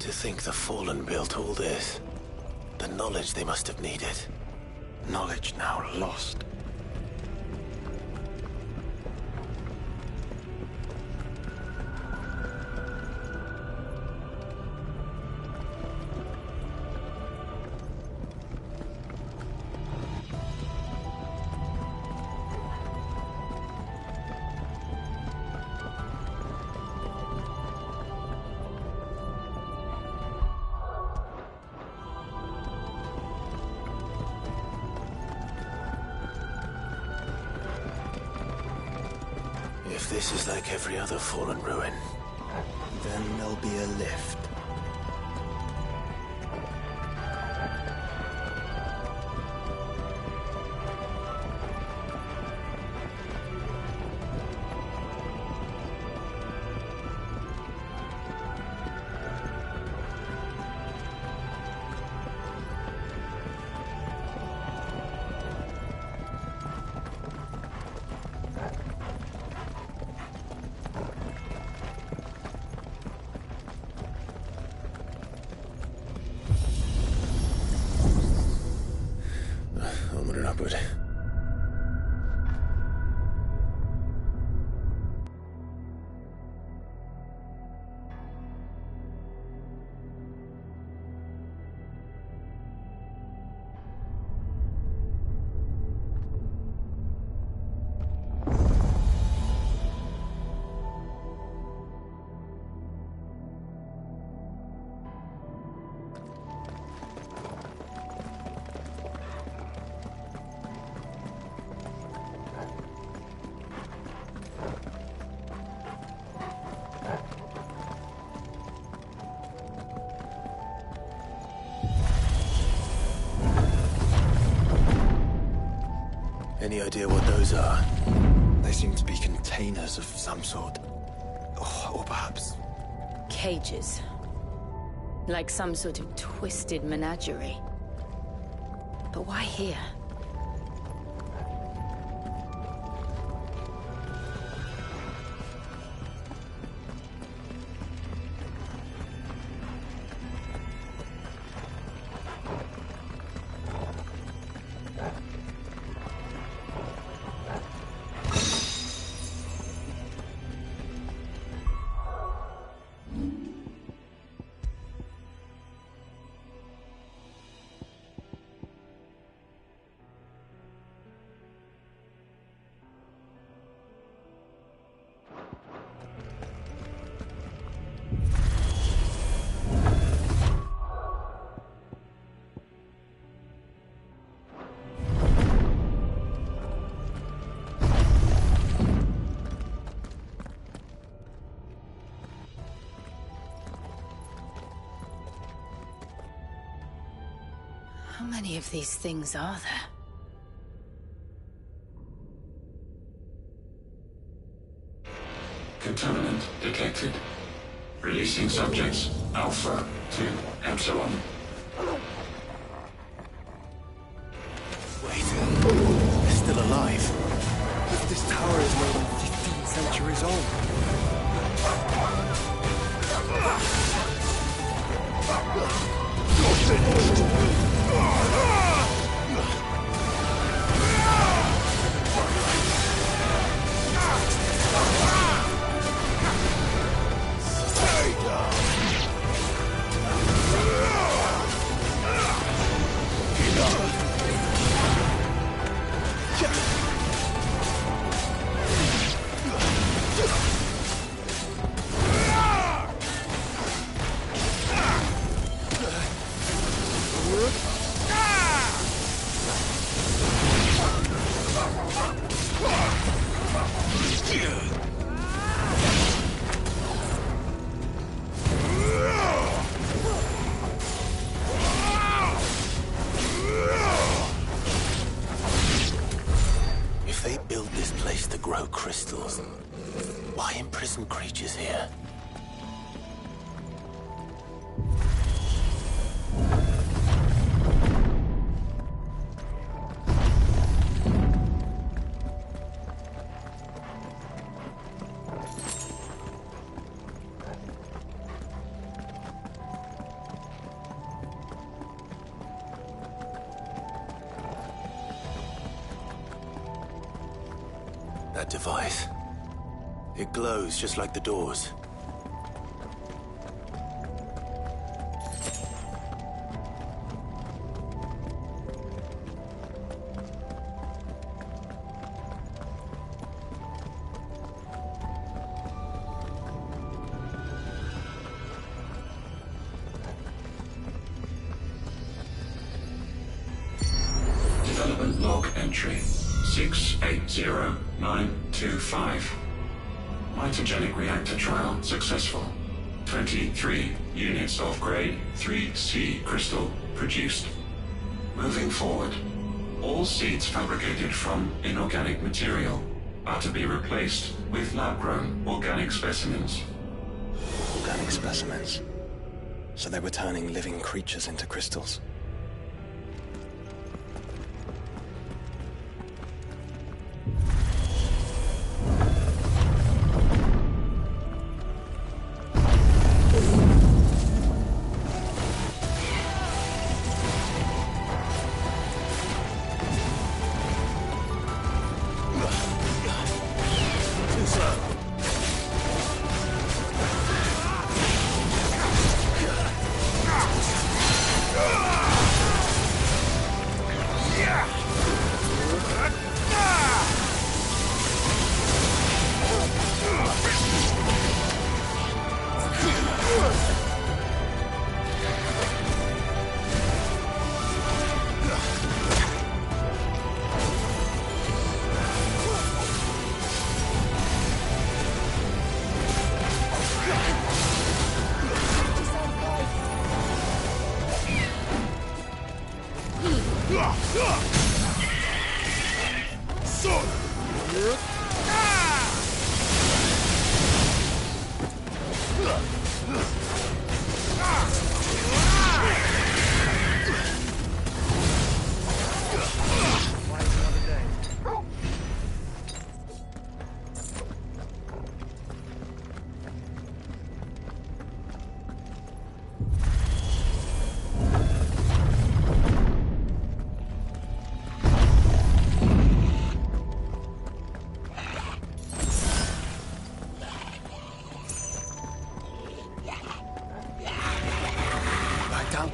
Speaker 2: To think the Fallen built all this. The knowledge they must have needed.
Speaker 5: Knowledge now lost.
Speaker 12: If this is like every other fallen ruin,
Speaker 5: Then there'll be a lift.
Speaker 12: onward and upward. Any idea what those are?
Speaker 5: They seem to be containers of some sort. Or perhaps...
Speaker 6: cages. Like some sort of twisted menagerie. But why here? How many of these things are there?
Speaker 14: Contaminant detected. Releasing subjects Alpha to Epsilon.
Speaker 12: Wait, they're still alive.
Speaker 5: But this tower is more than 15 centuries old.
Speaker 12: If they build this place to grow crystals, why imprison creatures here? That device. It glows just like the doors.
Speaker 14: Development log entry 680925. Mitogenic reactor trial successful. 23 units of grade 3C crystal produced. Moving forward, all seeds fabricated from inorganic material are to be replaced with lab-grown organic specimens.
Speaker 5: Organic specimens. So they were turning living creatures into crystals.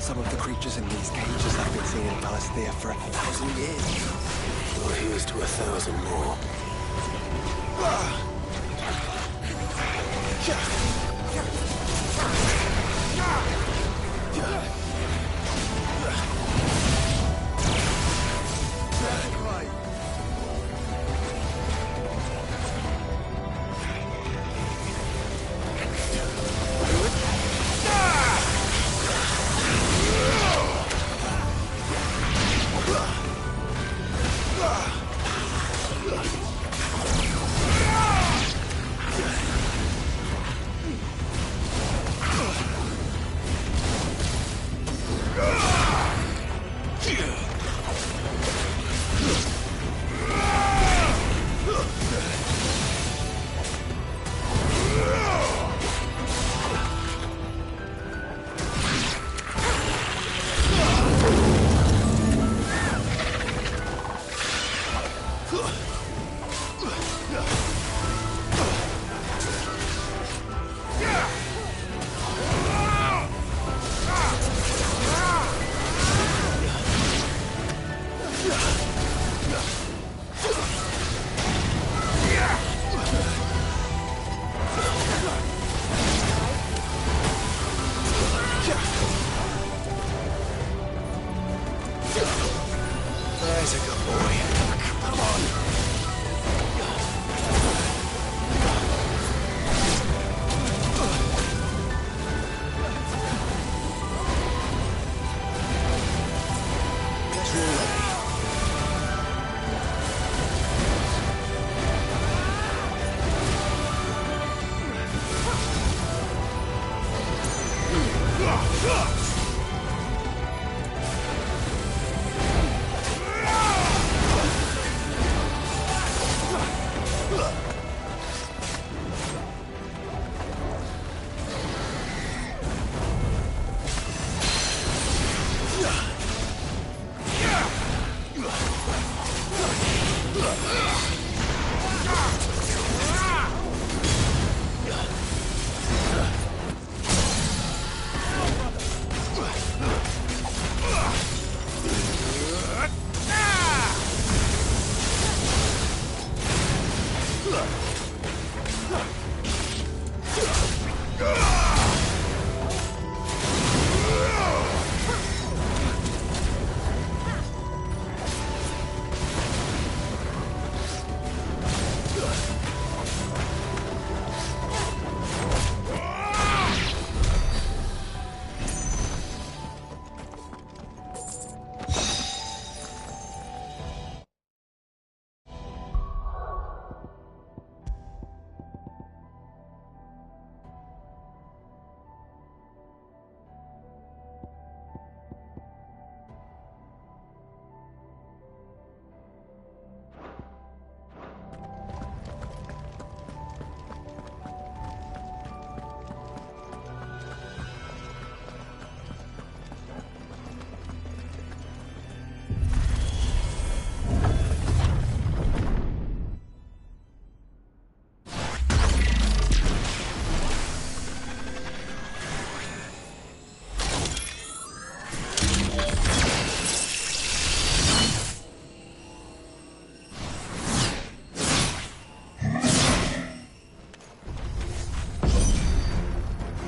Speaker 5: Some of the creatures in these cages have been seen in Palestia for 1,000 years.
Speaker 12: Well, here's to 1,000 more.
Speaker 11: There's a good boy. Come on.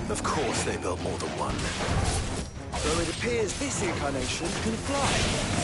Speaker 12: Of course they built more than one.
Speaker 5: Though it appears this incarnation can fly.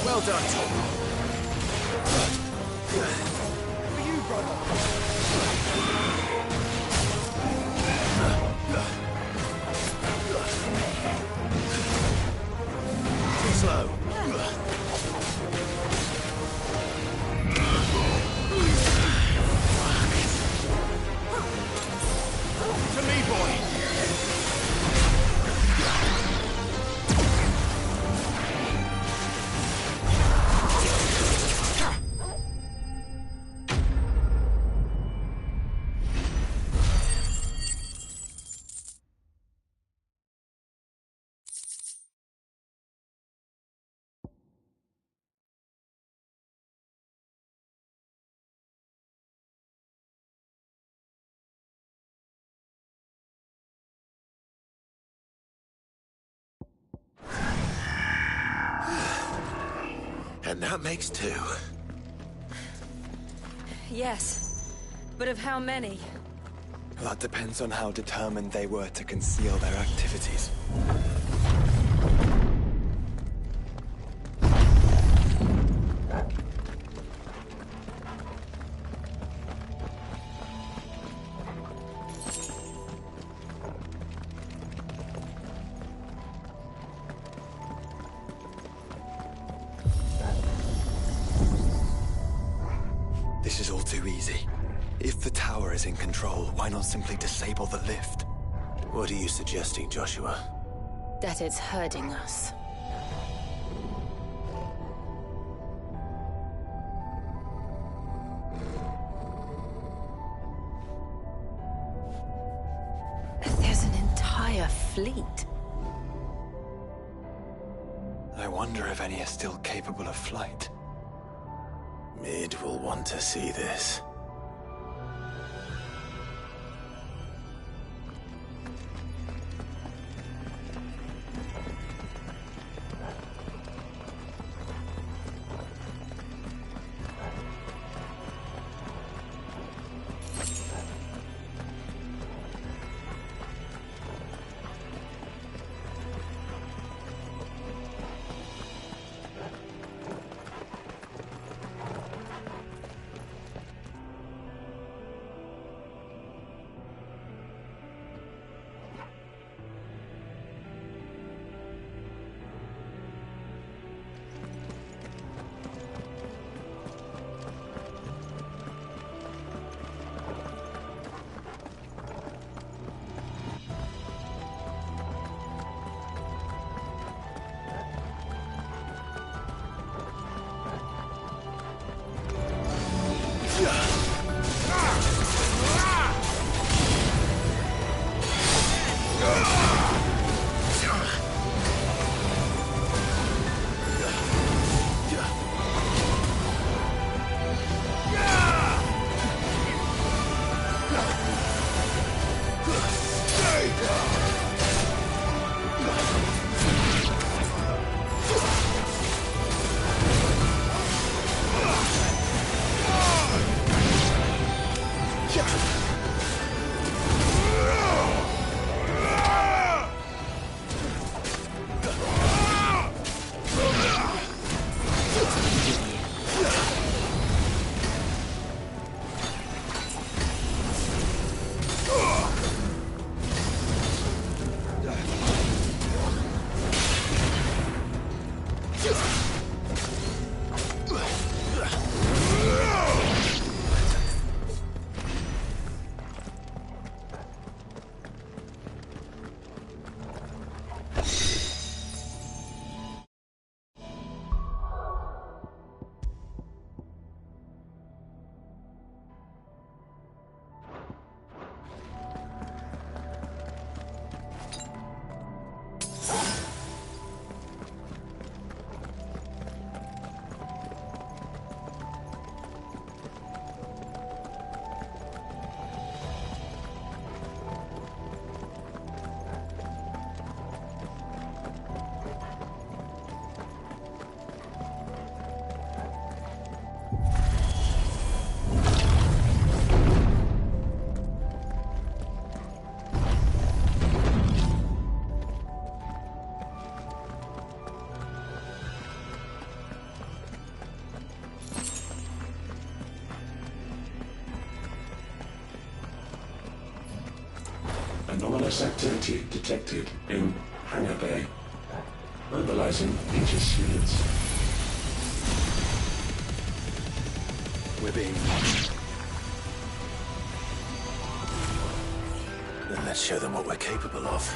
Speaker 12: Well done, Tom.
Speaker 5: For you, brother.
Speaker 12: Too slow.
Speaker 11: To me, boy!
Speaker 12: And that makes two.
Speaker 6: Yes, but of how many?
Speaker 5: That depends on how determined they were to conceal their activities. This is all too easy. If the tower is in control, why not simply disable the lift?
Speaker 12: What are you suggesting, Joshua?
Speaker 6: That it's hurting us. There's an entire fleet.
Speaker 5: I wonder if any are still capable of flight.
Speaker 12: Mid will want to see this.
Speaker 14: Anomalous activity detected in Hangar Bay. Mobilizing Aegis units.
Speaker 5: We're being watched.
Speaker 12: Then let's show them what we're capable of.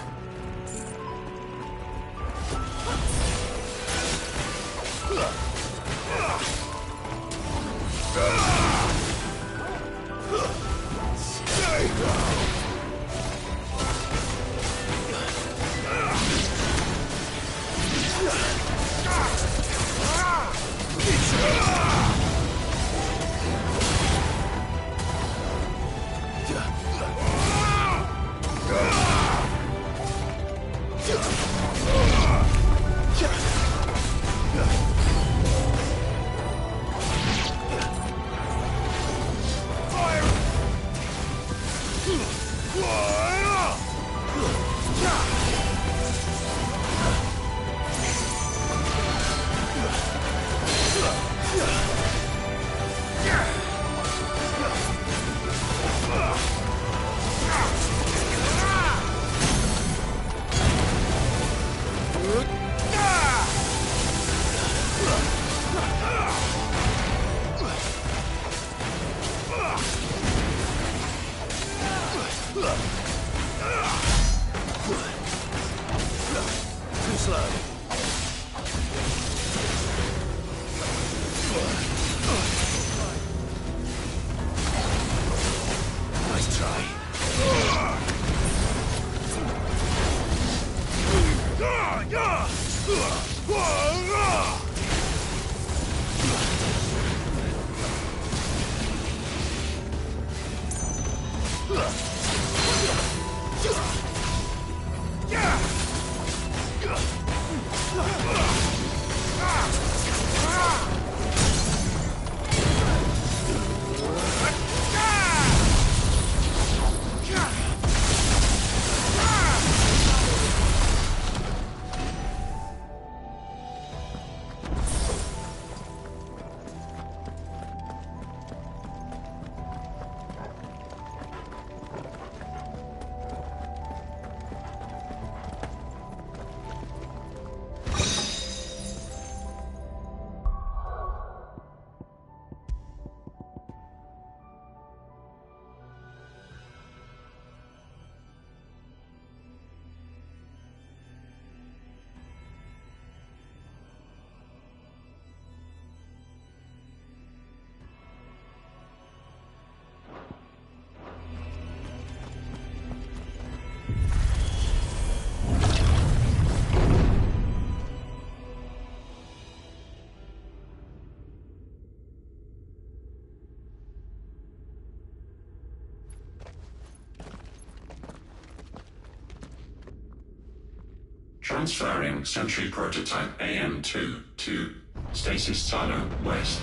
Speaker 14: Transferring Sentry Prototype AM2 to Stasis Silo West.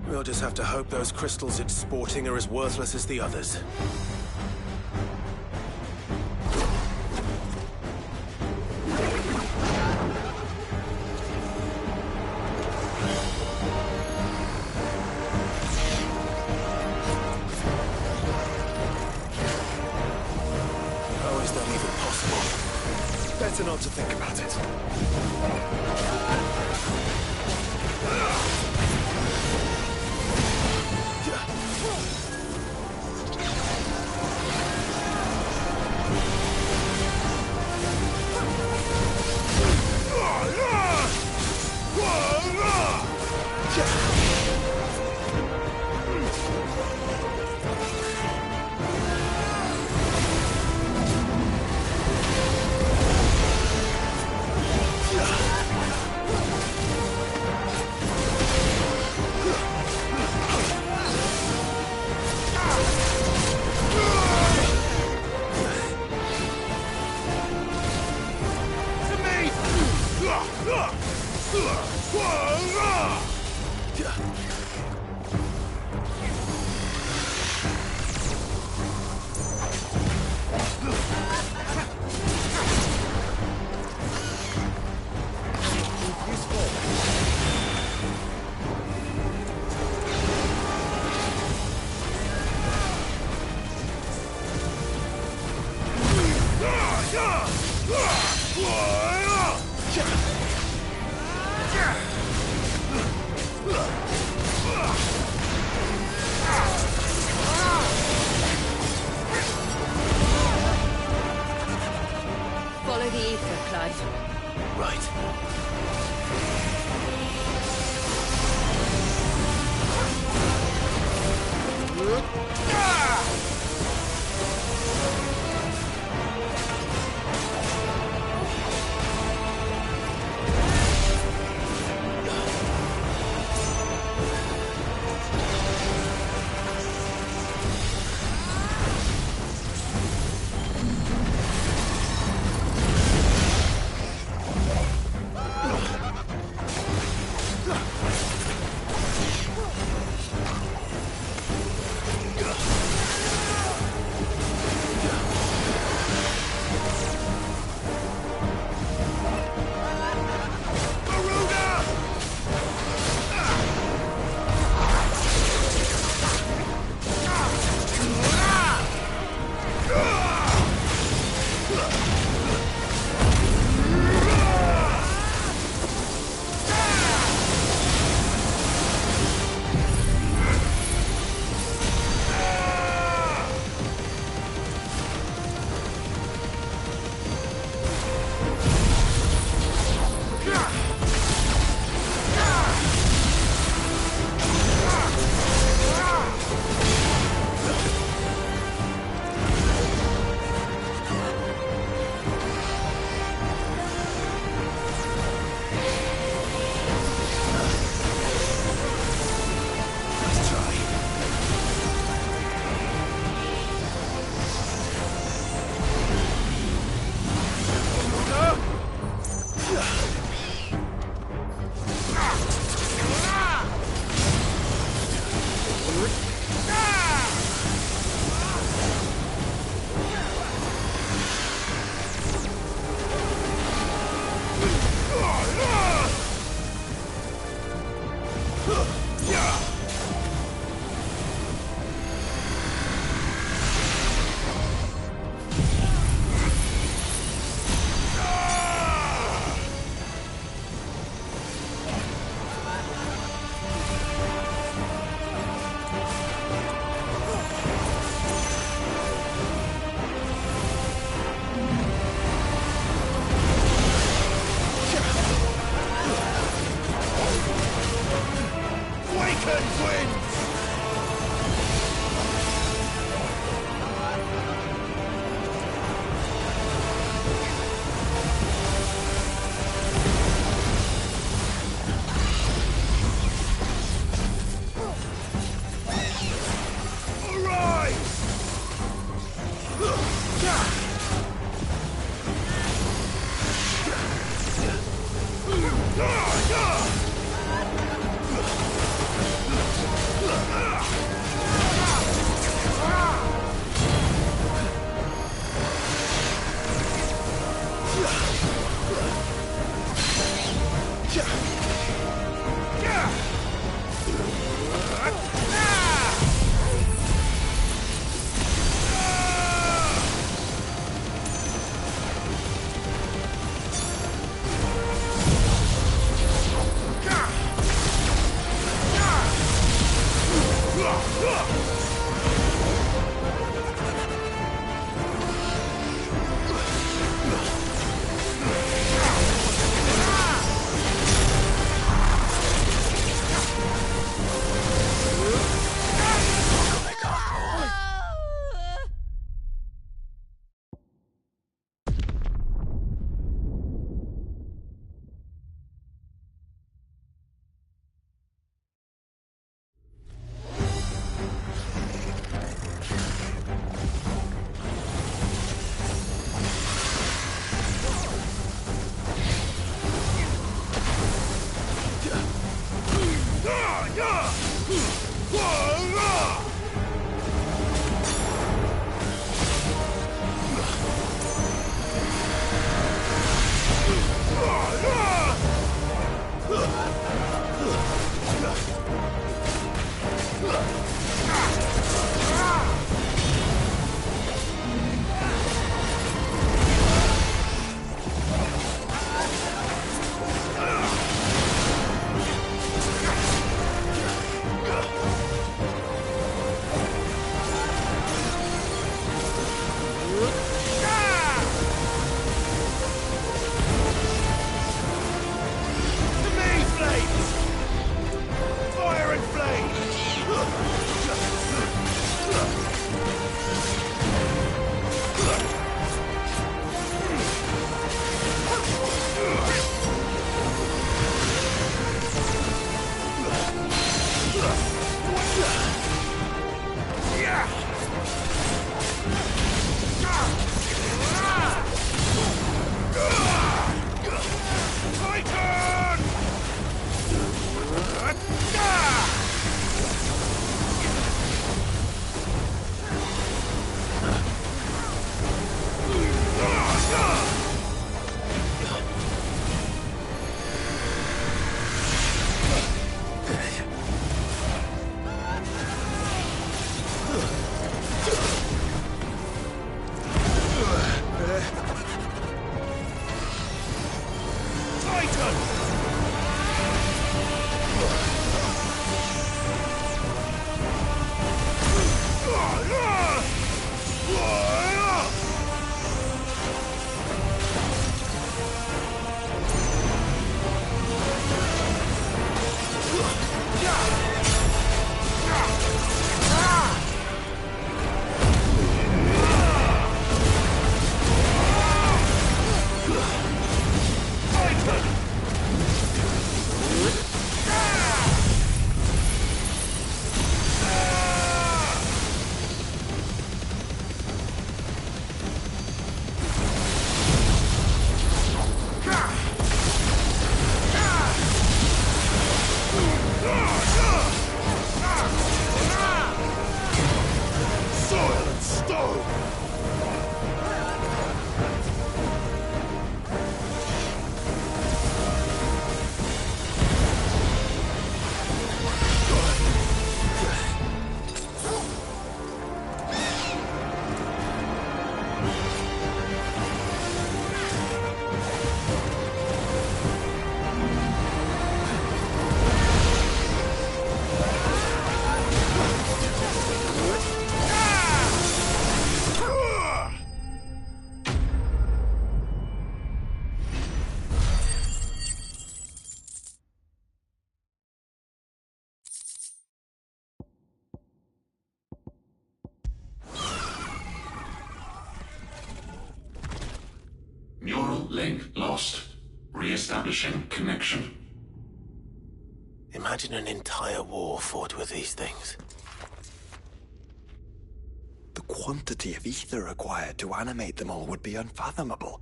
Speaker 12: We'll just have to hope those crystals it's sporting are as worthless as the others. How is that even possible? Better not to think about it.
Speaker 6: Follow the ether, Clyde.
Speaker 12: Right.
Speaker 14: Neural link lost. Re-establishing connection.
Speaker 12: Imagine an entire war fought with these things.
Speaker 5: The quantity of ether required to animate them all would be unfathomable.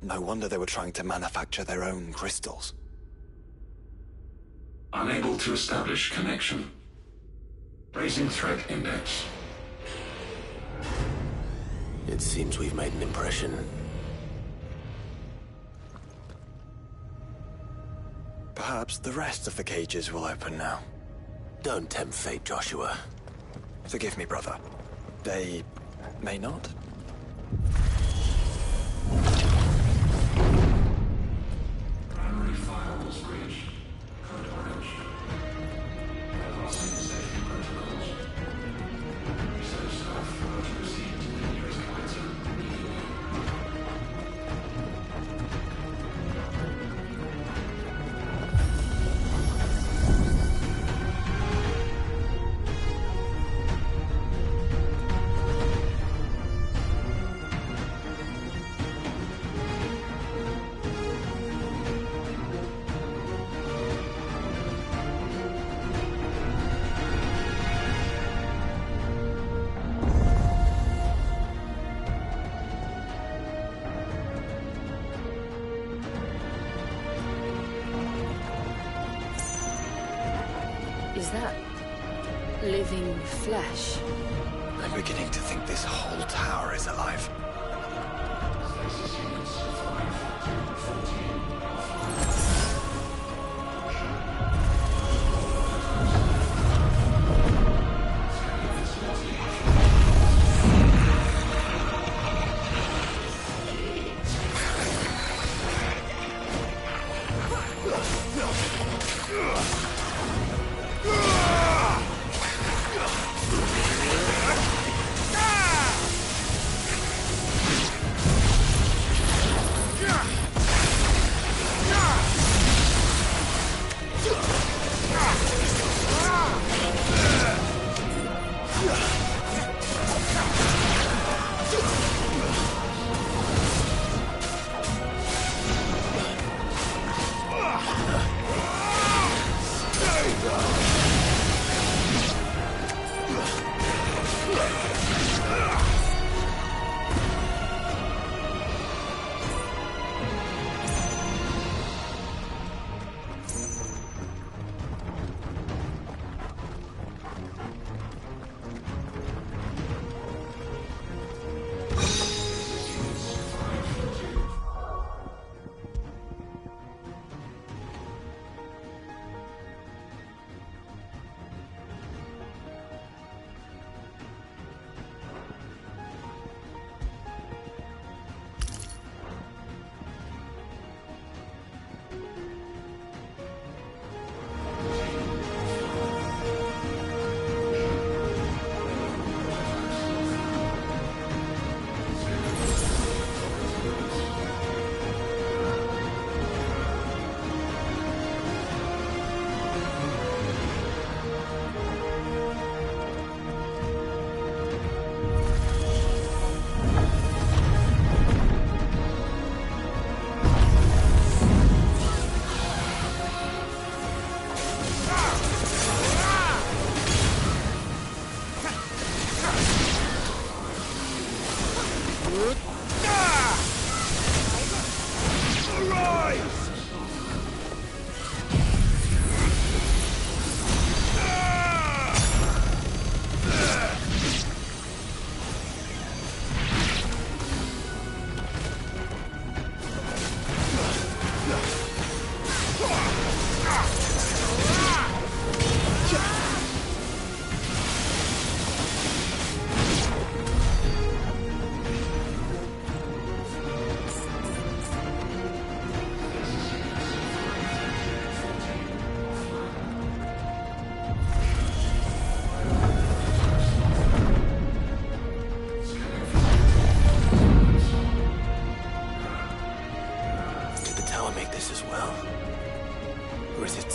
Speaker 5: No wonder they were trying to manufacture their own crystals.
Speaker 14: Unable to establish connection. Raising threat index.
Speaker 12: It seems we've made an impression.
Speaker 5: Perhaps the rest of the cages will open now.
Speaker 12: Don't tempt fate, Joshua.
Speaker 5: Forgive me, brother. They may not?
Speaker 14: Primary firewalls breached. Code orange. Advancing safety protocols. Research staff are to proceed to the nearest flight zone immediately.
Speaker 6: Is that living flesh?
Speaker 5: I'm beginning to think this whole tower is alive.
Speaker 14: Stasis units 5 to 14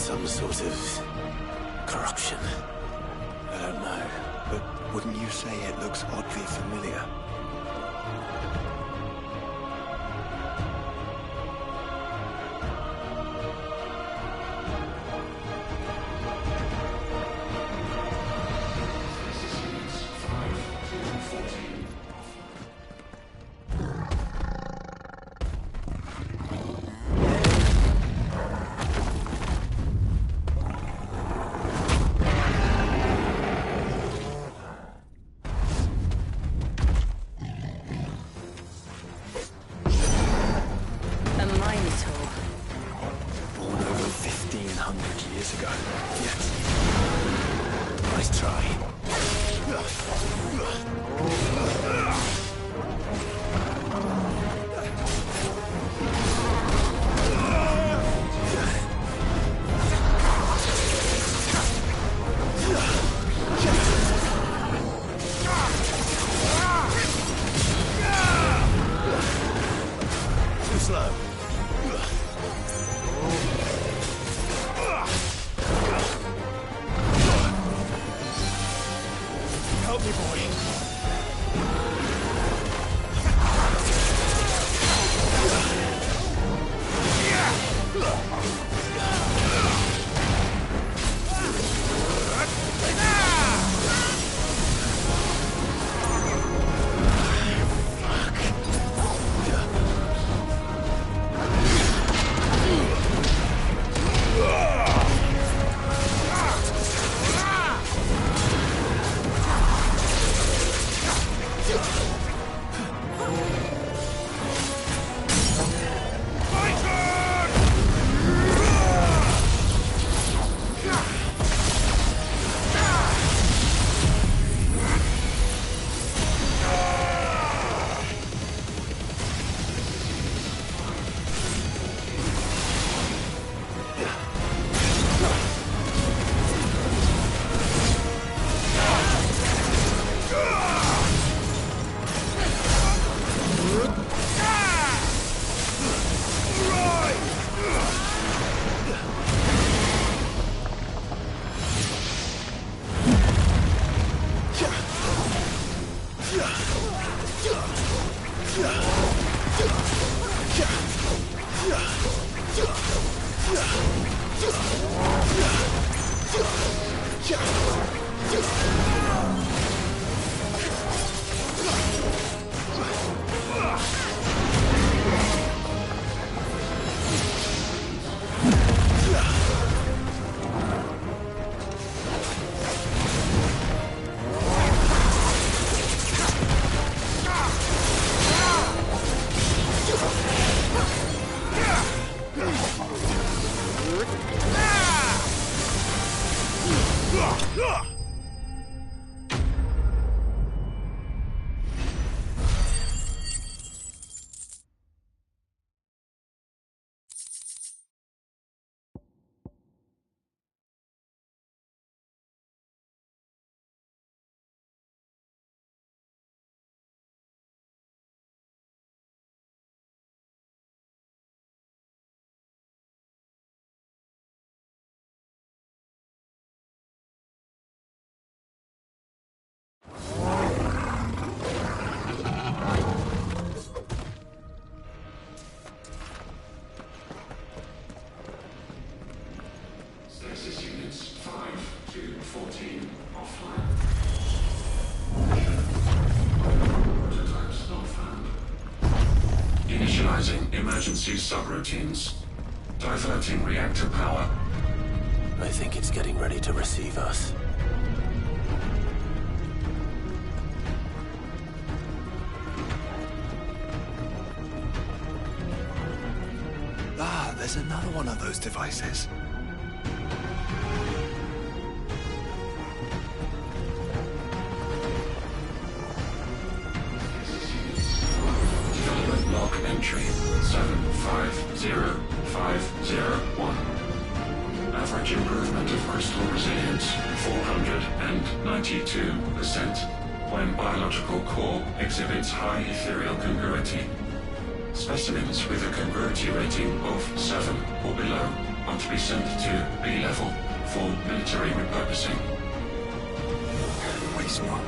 Speaker 12: some sort of corruption.
Speaker 5: I don't know, but wouldn't you say it looks oddly familiar?
Speaker 2: to go. Yes.
Speaker 11: Nice try. Too slow. Help me, boy.
Speaker 14: Stasis units 5 to 14 offline. Prototypes not found. Initializing emergency subroutines. Diverting reactor power.
Speaker 12: I think it's getting ready to receive us.
Speaker 4: Ah, there's another one of those devices.
Speaker 14: Development log entry 750501. Average improvement of crystal resilience 492% when biological core exhibits high ethereal congruity. Specimens with a congruity rating of 7 or below are to be sent to B level for military repurposing.
Speaker 4: Waste not.